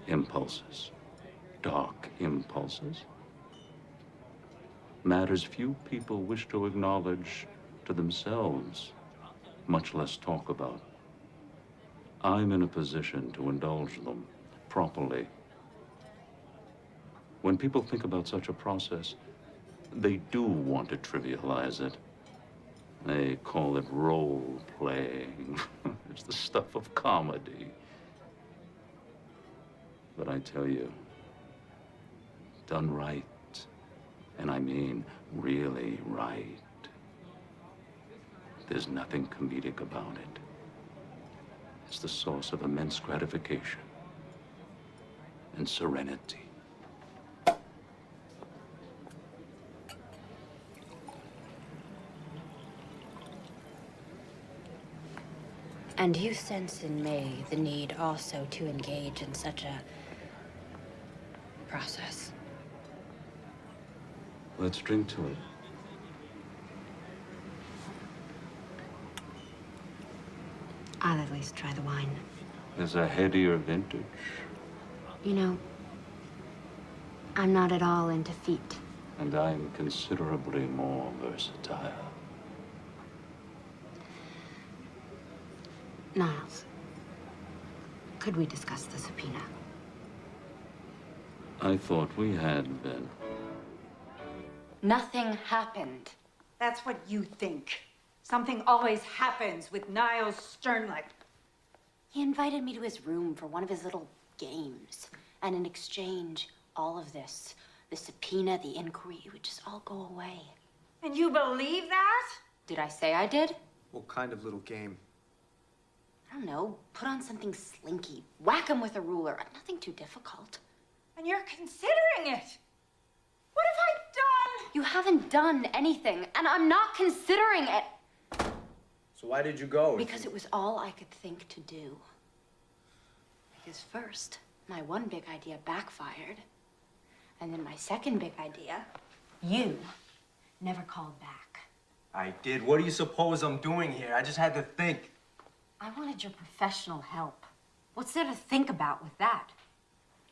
impulses, dark impulses. Matters few people wish to acknowledge to themselves, much less talk about. I'm in a position to indulge them properly. When people think about such a process, they do want to trivialize it. They call it role playing. It's the stuff of comedy. But I tell you, done right, and I mean really right, there's nothing comedic about it. It's the source of immense gratification and serenity. And you sense in me the need also to engage in such a process. Let's drink to it. I'll at least try the wine. There's a headier vintage. You know, I'm not at all into feet. And I'm considerably more versatile. Niles, could we discuss the subpoena? I thought we had been. Nothing happened. That's what you think. Something always happens with Niles Sternlicht. He invited me to his room for one of his little games. And in exchange, all of this, the subpoena, the inquiry, it would just all go away. And you believe that? Did I say I did? What kind of little game? I don't know. Put on something slinky. Whack him with a ruler. Nothing too difficult. And you're considering it. What have I done? You haven't done anything, and I'm not considering it. So why did you go? Because it was all I could think to do. Because first, my one big idea backfired. And then my second big idea, you never called back. I did. What do you suppose I'm doing here? I just had to think. I wanted your professional help. What's there to think about with that?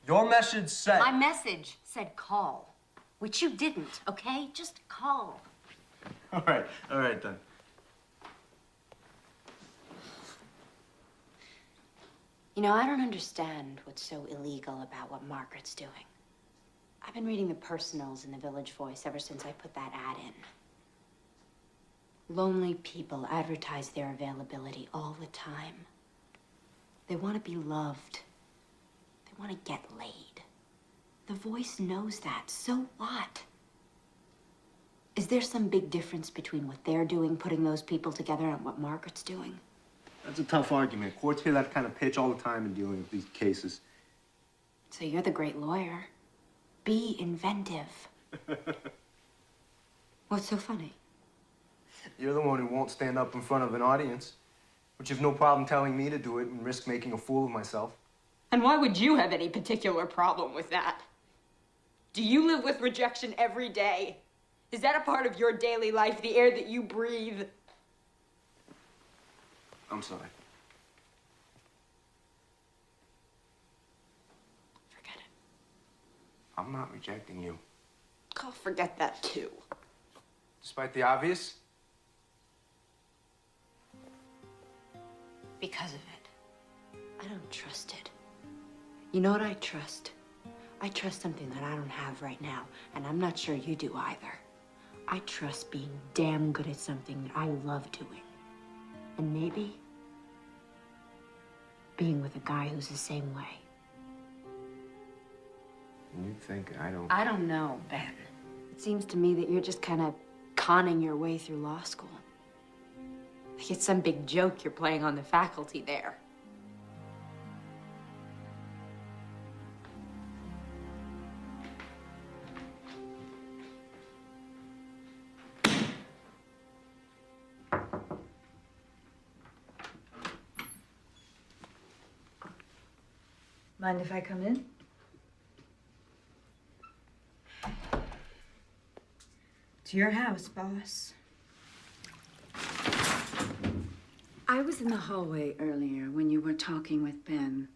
Your message said... My message said call, which you didn't, okay? Just call. All right then. You know, I don't understand what's so illegal about what Margaret's doing. I've been reading the personals in the Village Voice ever since I put that ad in. Lonely people advertise their availability all the time. They want to be loved. They want to get laid. The Voice knows that. So what? Is there some big difference between what they're doing, putting those people together, and what Margaret's doing? That's a tough argument. Courts hear that kind of pitch all the time in dealing with these cases. So you're the great lawyer. Be inventive. What's so funny? You're the one who won't stand up in front of an audience, but you've no problem telling me to do it and risk making a fool of myself. And why would you have any particular problem with that? Do you live with rejection every day? Is that a part of your daily life, the air that you breathe? I'm sorry. Forget it. I'm not rejecting you. I'll forget that too. Despite the obvious? Because of it. I don't trust it. You know what I trust? I trust something that I don't have right now, and I'm not sure you do either. I trust being damn good at something that I love doing. And maybe being with a guy who's the same way. You think I don't... I don't know, Ben. It seems to me that you're just kind of conning your way through law school. Like it's some big joke you're playing on the faculty there. Mind if I come in? It's your house, boss. I was in the hallway earlier when you were talking with Ben.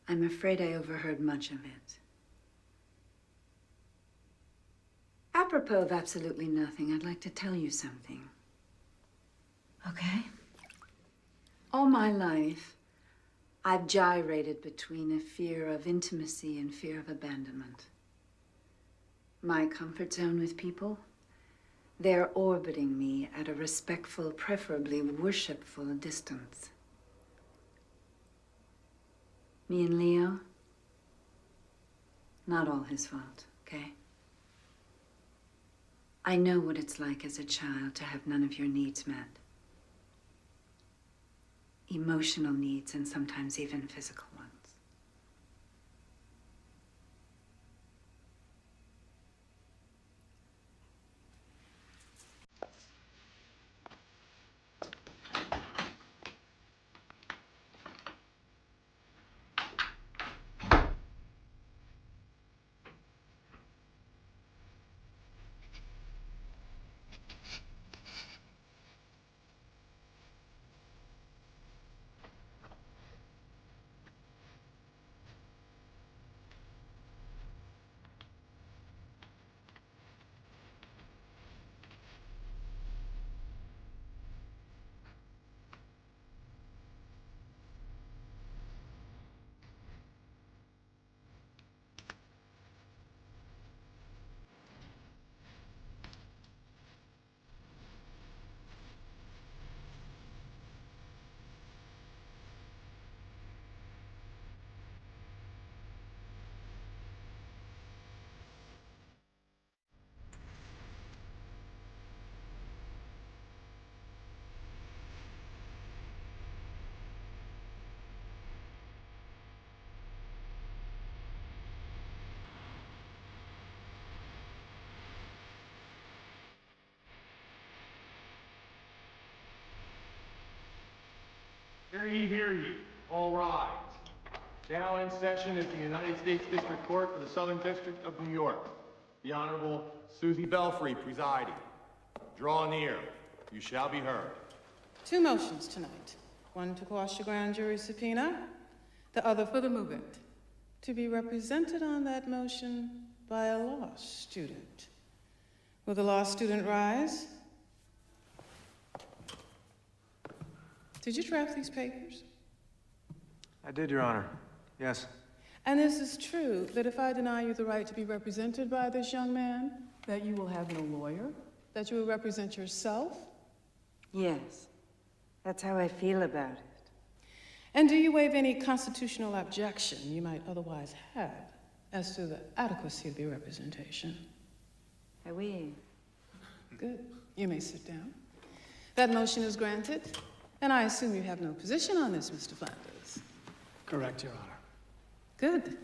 I'm afraid I overheard much of it. Apropos of absolutely nothing, I'd like to tell you something. Okay? All my life, I've gyrated between a fear of intimacy and fear of abandonment. My comfort zone with people, they're orbiting me at a respectful, preferably worshipful distance. Me and Leo, not all his fault, okay? I know what it's like as a child to have none of your needs met. Emotional needs and sometimes even physical ones. hear ye. All rise. Now in session is the United States District Court for the Southern District of New York. The Honorable Susie Belfry presiding. Draw near. You shall be heard. Two motions tonight. One to quash the grand jury subpoena, the other for the movement. To be represented on that motion by a law student. Will the law student rise? Did you draft these papers? I did, Your Honor. Yes. And is this true that if I deny you the right to be represented by this young man, that you will have no lawyer? That you will represent yourself? Yes. That's how I feel about it. And do you waive any constitutional objection you might otherwise have as to the adequacy of your representation? I waive. Good. You may sit down. That motion is granted, and I assume you have no position on this, Mr. Flanders. Correct, Your Honor. Good.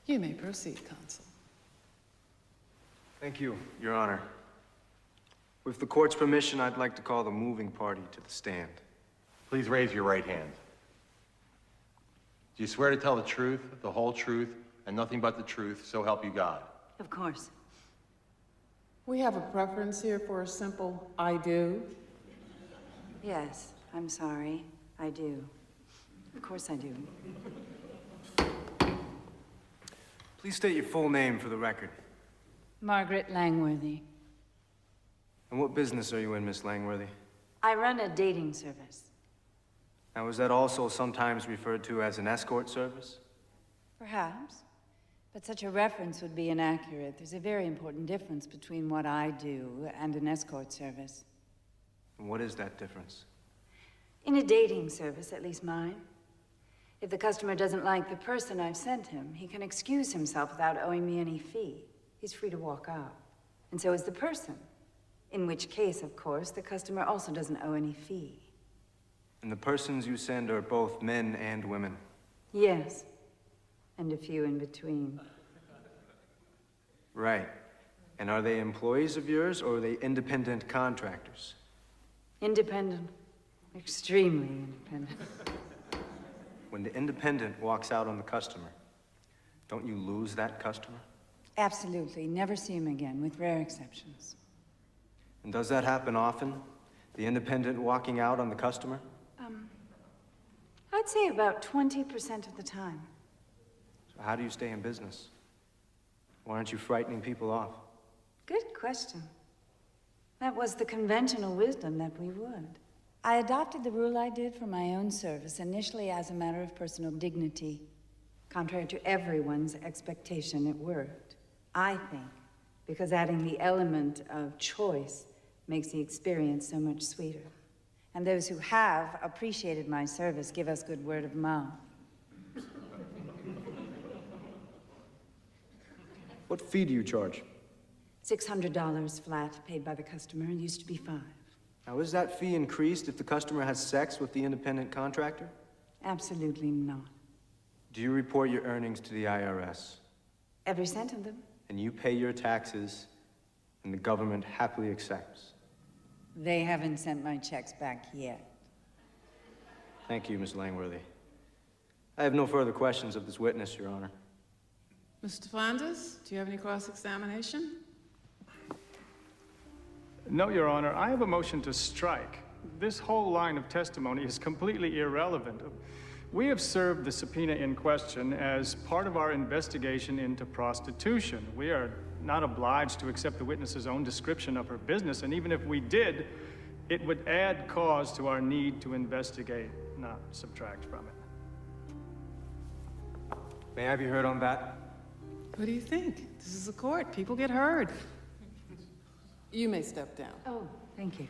You may proceed, counsel. Thank you, Your Honor. With the court's permission, I'd like to call the moving party to the stand. Please raise your right hand. Do you swear to tell the truth, the whole truth, and nothing but the truth, so help you God? Of course. We have a preference here for a simple I do. Yes, I'm sorry. I do. Of course I do. Please state your full name for the record. Margaret Langworthy. And what business are you in, Miss Langworthy? I run a dating service. Now, is that also sometimes referred to as an escort service? Perhaps. But such a reference would be inaccurate. There's a very important difference between what I do and an escort service. And what is that difference? In a dating service, at least mine, if the customer doesn't like the person I've sent him, he can excuse himself without owing me any fee. He's free to walk out. And so is the person. In which case, of course, the customer also doesn't owe any fee. And the persons you send are both men and women? Yes. And a few in between. Right. And are they employees of yours, or are they independent contractors? Independent. Extremely independent. When the independent walks out on the customer, don't you lose that customer? Absolutely. Never see him again, with rare exceptions. And does that happen often? The independent walking out on the customer? I'd say about 20% of the time. So how do you stay in business? Why aren't you frightening people off? Good question. That was the conventional wisdom that we would. I adopted the rule I did for my own service, initially as a matter of personal dignity. Contrary to everyone's expectation, it worked. I think, because adding the element of choice makes the experience so much sweeter. And those who have appreciated my service give us good word of mouth. What fee do you charge? $600 flat, paid by the customer. It used to be $5. Now, is that fee increased if the customer has sex with the independent contractor? Absolutely not. Do you report your earnings to the IRS? Every cent of them. And you pay your taxes, and the government happily accepts? They haven't sent my checks back yet. Thank you, Miss Langworthy. I have no further questions of this witness, Your Honor. Mr. Flanders, do you have any cross-examination? No, Your Honor. I have a motion to strike. This whole line of testimony is completely irrelevant. We have served the subpoena in question as part of our investigation into prostitution. We are not obliged to accept the witness's own description of her business, and even if we did, it would add cause to our need to investigate, not subtract from it. May I be heard on that? What do you think? This is a court. People get heard. You may step down. Oh, thank you.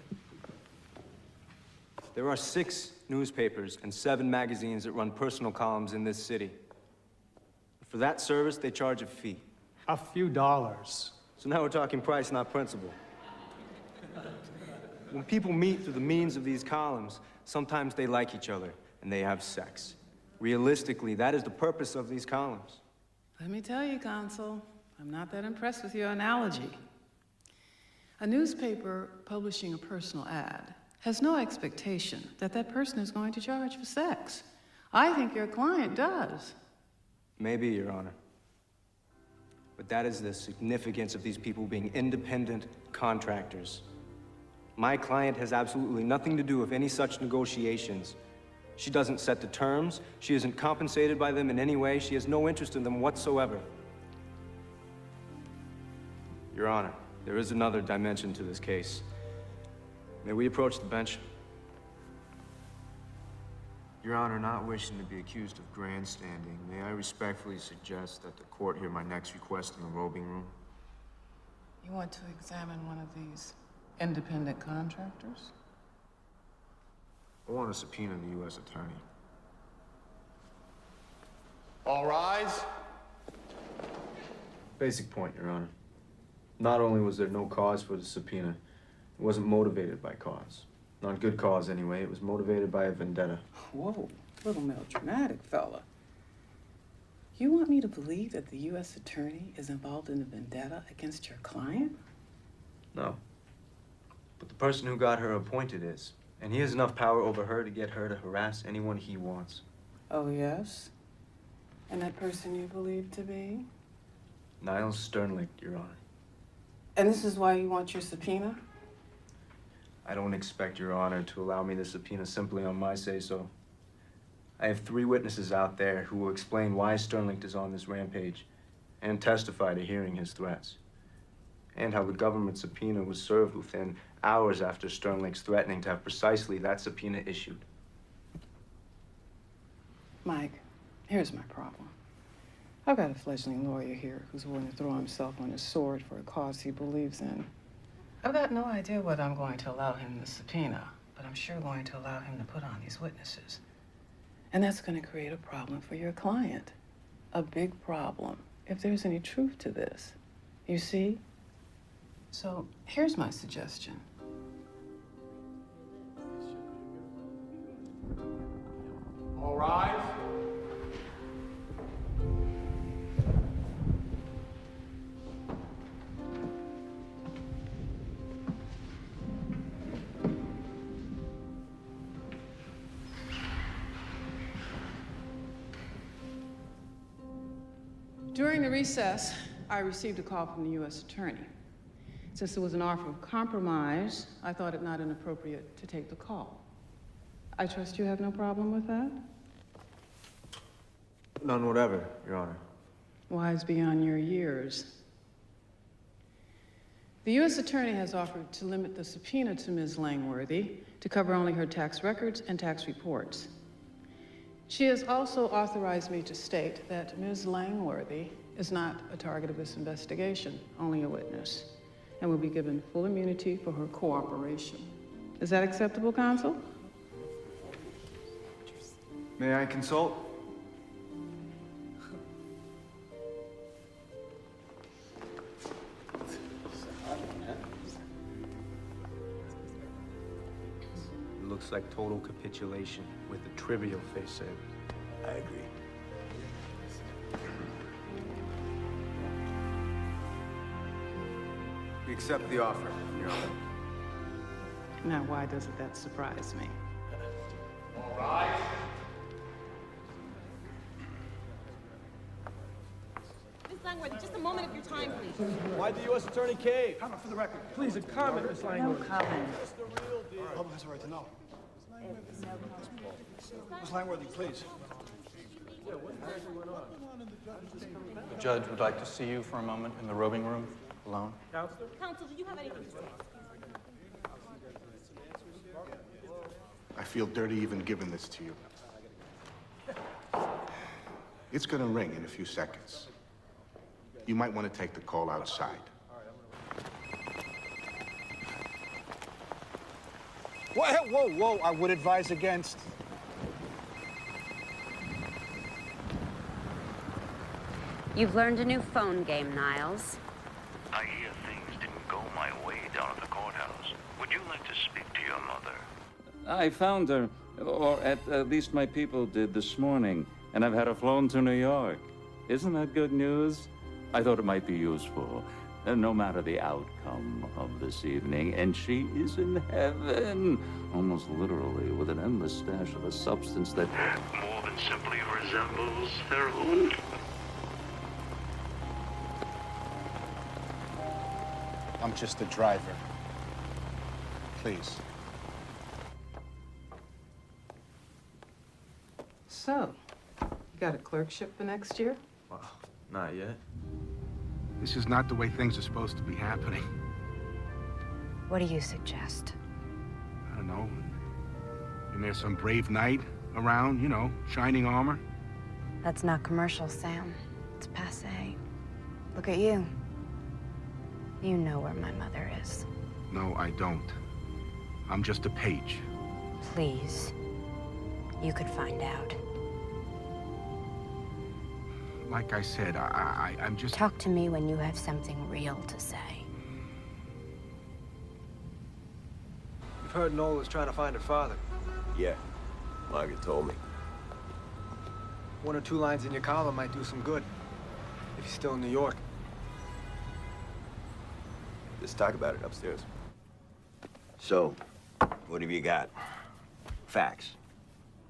There are 6 newspapers and 7 magazines that run personal columns in this city. For that service, they charge a fee. A few dollars. So now we're talking price, not principle. When people meet through the means of these columns, sometimes they like each other and they have sex. Realistically, that is the purpose of these columns. Let me tell you, Consul, I'm not that impressed with your analogy. A newspaper publishing a personal ad has no expectation that that person is going to charge for sex. I think your client does. Maybe, Your Honor. But that is the significance of these people being independent contractors. My client has absolutely nothing to do with any such negotiations. She doesn't set the terms. She isn't compensated by them in any way. She has no interest in them whatsoever. Your Honor, there is another dimension to this case. May we approach the bench? Your Honor, not wishing to be accused of grandstanding, may I respectfully suggest that the court hear my next request in the robing room? You want to examine one of these independent contractors? I want to subpoena the U.S. attorney. All rise. Basic point, Your Honor. Not only was there no cause for the subpoena, it wasn't motivated by cause. Not good cause, anyway. It was motivated by a vendetta. Whoa, little melodramatic fella. You want me to believe that the U.S. attorney is involved in a vendetta against your client? No. But the person who got her appointed is. And he has enough power over her to get her to harass anyone he wants. Oh, yes? And that person you believe to be? Niles Sternlicht, Your Honor. And this is why you want your subpoena? I don't expect Your Honor to allow me the subpoena simply on my say-so. I have 3 witnesses out there who will explain why Sternlicht is on this rampage and testify to hearing his threats. And how the government subpoena was served within hours after Sternlicht's threatening to have precisely that subpoena issued. Mike, here's my problem. I've got a fledgling lawyer here who's willing to throw himself on his sword for a cause he believes in. I've got no idea what I'm going to allow him to subpoena, but I'm sure going to allow him to put on these witnesses. And that's going to create a problem for your client. A big problem, if there's any truth to this. You see? So here's my suggestion. All rise. During the recess, I received a call from the U.S. attorney. Since it was an offer of compromise, I thought it not inappropriate to take the call. I trust you have no problem with that? None whatever, Your Honor. Wise beyond your years. The U.S. attorney has offered to limit the subpoena to Ms. Langworthy to cover only her tax records and tax reports. She has also authorized me to state that Ms. Langworthy is not a target of this investigation, only a witness, and will be given full immunity for her cooperation. Is that acceptable, counsel? May I consult? It looks like total capitulation with a trivial face saved. I agree. We accept the offer, Your Honor. Now, why doesn't that surprise me? All rise. Miss Langworthy, just a moment of your time, please. Why'd the U.S. attorney cave? Comment for the record. Please, a comment, Miss Langworthy. No comment. That's the real deal. Public has a right to know. Miss Langworthy, please. The judge would like to see you for a moment in the robing room, alone. Counsel, do you have anything to say? I feel dirty even giving this to you. It's gonna ring in a few seconds. You might want to take the call outside. Whoa, I would advise against. You've learned a new phone game, Niles. I hear things didn't go my way down at the courthouse. Would you like to speak to your mother? I found her, or at least my people did this morning, and I've had her flown to New York. Isn't that good news? I thought it might be useful. And no matter the outcome of this evening, and she is in heaven, almost literally, with an endless stash of a substance that More than simply resembles heroin. I'm just a driver. Please. So, you got a clerkship for next year? Well, not yet. This is not the way things are supposed to be happening. What do you suggest? I don't know. And there's some brave knight around, you know, shining armor. That's not commercial, Sam. It's passé. Look at you. You know where my mother is. No, I don't. I'm just a page. Please. You could find out. Like I said, I'm just... Talk to me when you have something real to say. You've heard Nola's trying to find her father. Yeah, Margaret told me. One or two lines in your column might do some good. If he's still in New York. Let's talk about it upstairs. So, what have you got? Facts.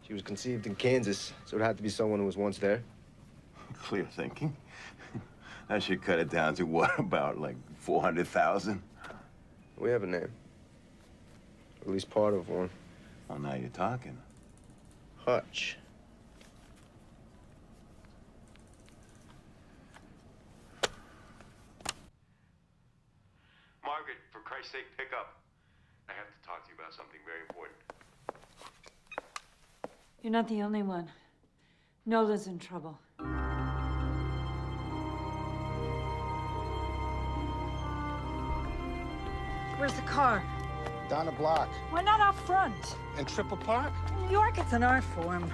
She was conceived in Kansas, so it had to be someone who was once there. Clear thinking. That should cut it down to what, about like 400,000? We have a name. At least part of one. Well, now you're talking. Hutch. Margaret, for Christ's sake, pick up. I have to talk to you about something very important. You're not the only one. Nola's in trouble. Where's the car? Down the block. Why not out front? In Triple Park? In New York, it's an art form.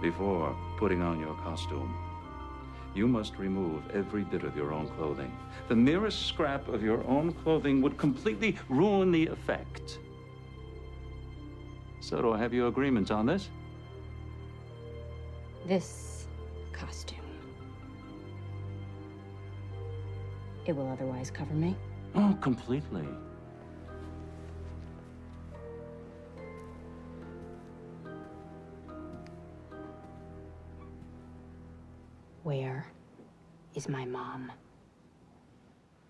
Before putting on your costume, you must remove every bit of your own clothing. The merest scrap of your own clothing would completely ruin the effect. So do I have your agreement on this? This costume. It will otherwise cover me? Oh, completely. Where is my mom?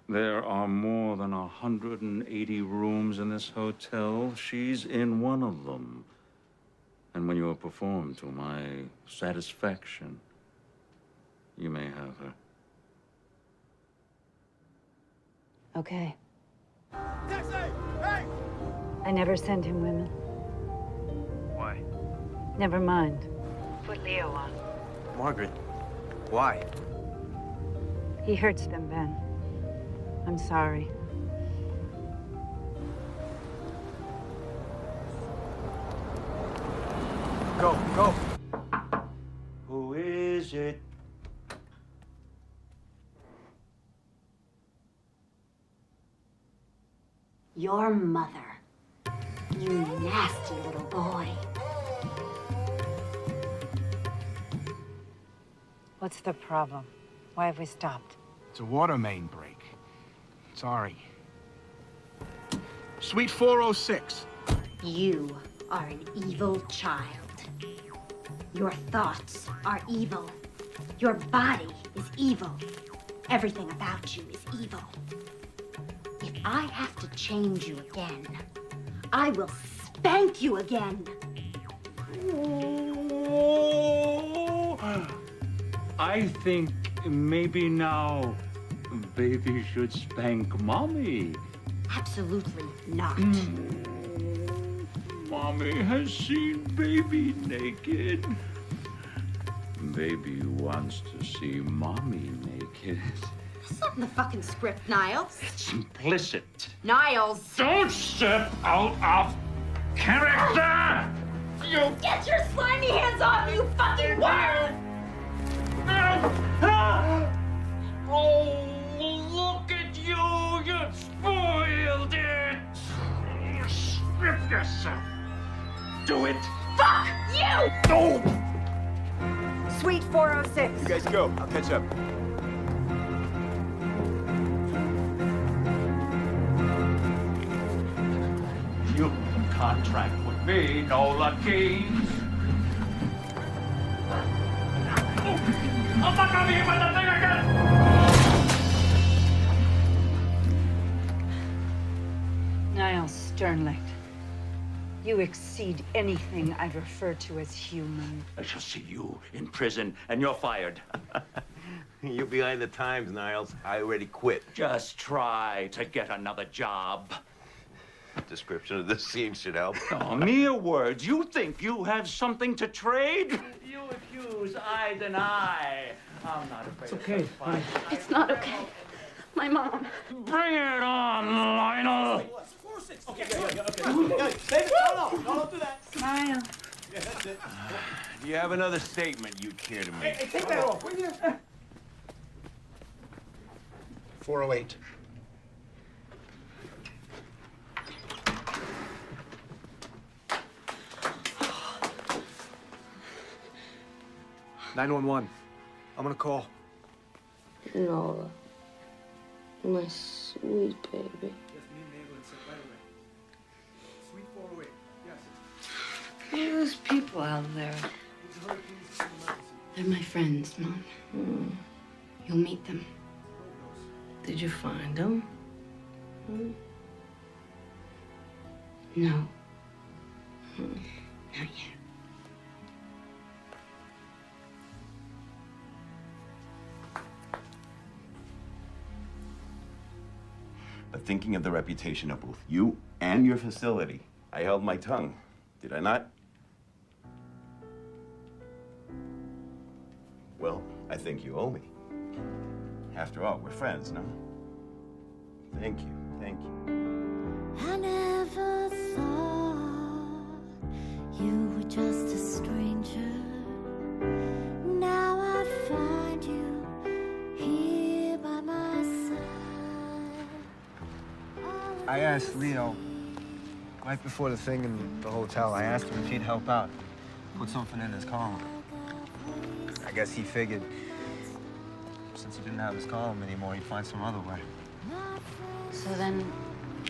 There are more than 180 rooms in this hotel. She's in one of them. And when you have performed to my satisfaction, you may have her. Okay. Taxi! Hey! I never send him women. Why? Never mind. Put Leo on. Margaret, why? He hurts them, Ben. I'm sorry. Go, go. Who is it? Your mother. You nasty little boy. What's the problem? Why have we stopped? It's a water main break. Sorry. Suite 406. You are an evil child. Your thoughts are evil. Your body is evil. Everything about you is evil. If I have to change you again, I will spank you again. I think maybe now baby should spank mommy. Absolutely not. Mommy has seen baby naked. Baby wants to see mommy naked. That's not in the fucking script, Niles. It's implicit. Niles! Don't step out of character! You... Get your slimy hands off me, you fucking worm! Oh, look at you! You spoiled it! Strip yourself. Do it. Fuck you! No! Suite 406. You guys go. I'll catch up. contract with me, Nola Keys. I'm not gonna be hit by that thing again! Niles Sternlicht, you exceed anything I refer to as human. I shall see you in prison, and you're fired. You're behind the times, Niles. I already quit. Just try to get another job. Description of the scene should help. Oh, mere words. You think you have something to trade? You accuse, I deny. I'm not afraid. It's okay. It's not okay. My mom. Bring it on, Lionel. Okay. David, no, don't do that. Smile. Yeah, that's it. Do you have another statement you care to make? Hey, take that off, will you? 408. "911. I'm gonna call." Nola. My sweet baby. Suite 408. Yes. Who are those people out there? They're my friends, Mom. You'll meet them. Did you find them? No. Not yet. But thinking of the reputation of both you and your facility, I held my tongue. Did I not? Well, I think you owe me. After all, we're friends, no? Thank you, thank you. I never thought you were just a stranger. Now I find you here by my side. I asked Leo, right before the thing in the hotel, I asked him if he'd help out. Put something in his column. I guess he figured since he didn't have his column anymore, he'd find some other way. So then,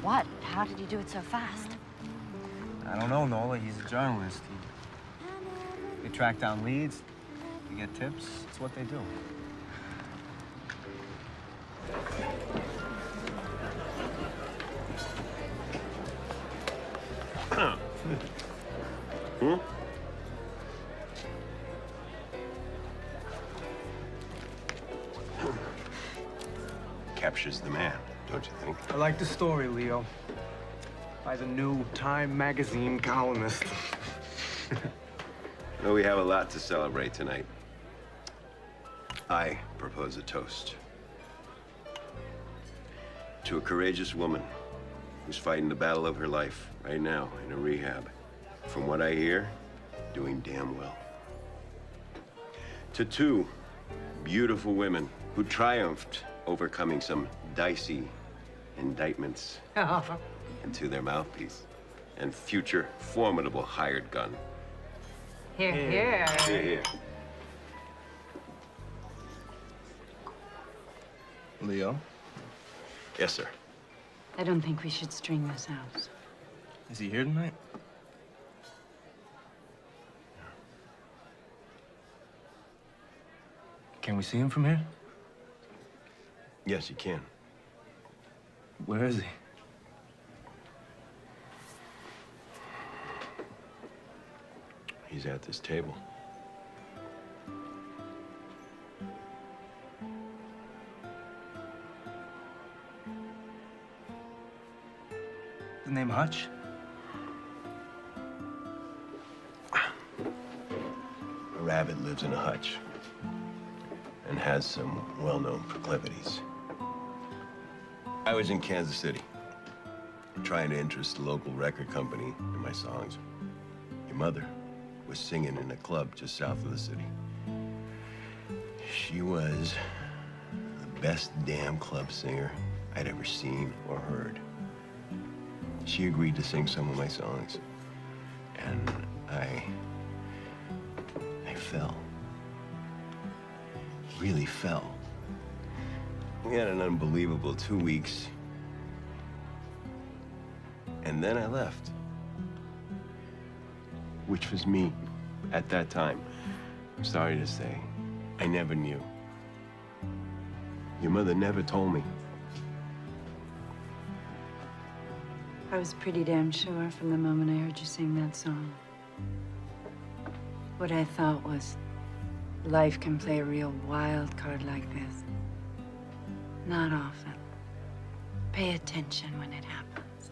what? How did you do it so fast? I don't know, Nola. He's a journalist. They track down leads, they get tips. It's what they do. Captures the man, don't you think? I like the story, Leo. By the new Time magazine columnist. Well, we have a lot to celebrate tonight. I propose a toast to a courageous woman who's fighting the battle of her life right now in a rehab. From what I hear, doing damn well. To two beautiful women who triumphed overcoming some dicey indictments. And to their mouthpiece and future formidable hired gun. Here, here. Here, here. Leo? Yes, sir. I don't think we should string this out. Is he here tonight? Can we see him from here? Yes, you can. Where is he? He's at this table. The name Hutch? A rabbit lives in a hutch and has some well-known proclivities. I was in Kansas City, trying to interest the local record company in my songs. Your mother was singing in a club just south of the city. She was the best damn club singer I'd ever seen or heard. She agreed to sing some of my songs, and I fell. Really fell. We had an unbelievable 2 weeks. And then I left. which was me at that time. I'm sorry to say, I never knew. Your mother never told me. I was pretty damn sure from the moment I heard you sing that song. What I thought was, life can play a real wild card like this. Not often. Pay attention when it happens.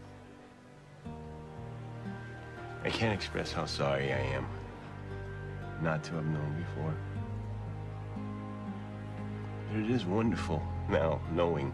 I can't express how sorry I am not to have known before. But it is wonderful now knowing.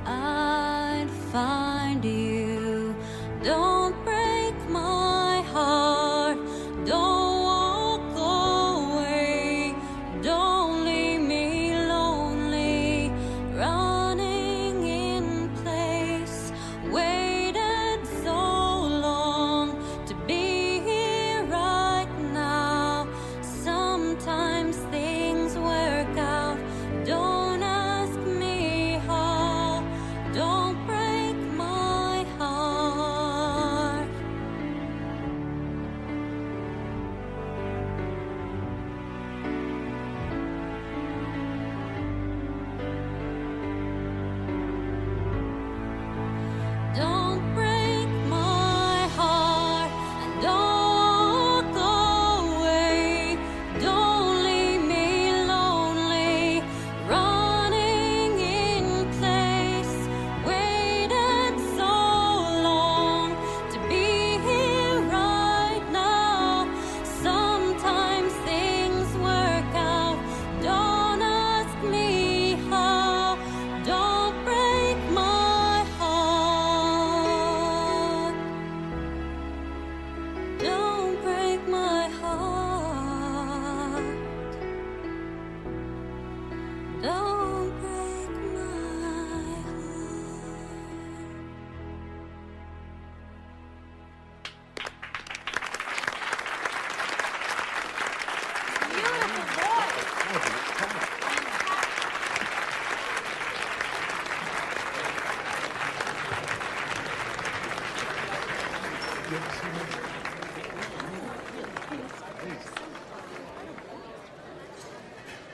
I'd find you.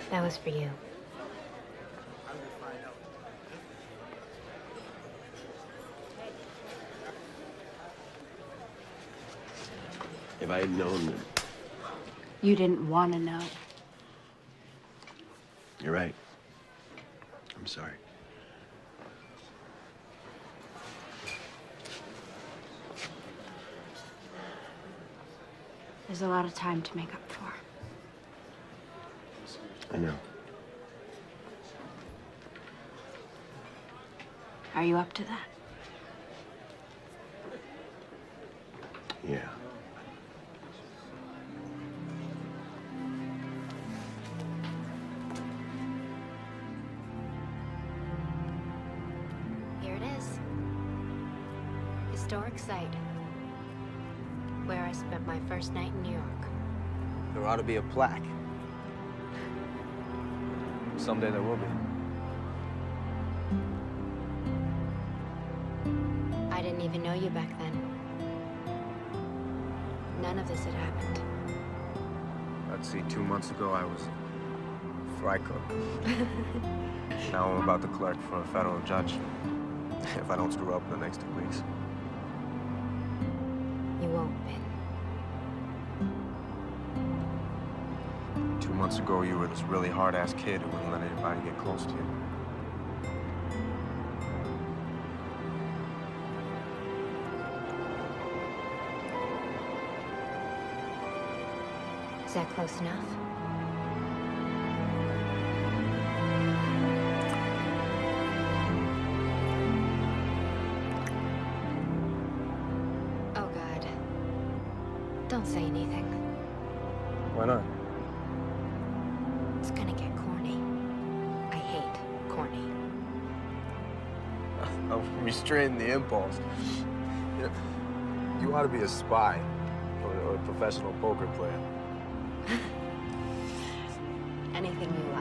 That was for you. If I had known that... You didn't want to know. You're right. I'm sorry. There's a lot of time to make up for. I know. Are you up to that? Yeah. Here it is. Historic site. Where I spent my first night in New York. There ought to be a plaque. Someday there will be. I didn't even know you back then. None of this had happened. Let's see, 2 months ago I was fry cook. Now I'm about to clerk for a federal judge. If I don't screw up in the next 2 weeks. You won't, Ben. 2 months ago, you were this really hard-ass kid who wouldn't let anybody get close to you. Is that close enough? Oh, God. Don't say anything. Why not? It's gonna get corny. I hate corny. I'm restraining the impulse. You know, you ought to be a spy or a professional poker player. Anything you like.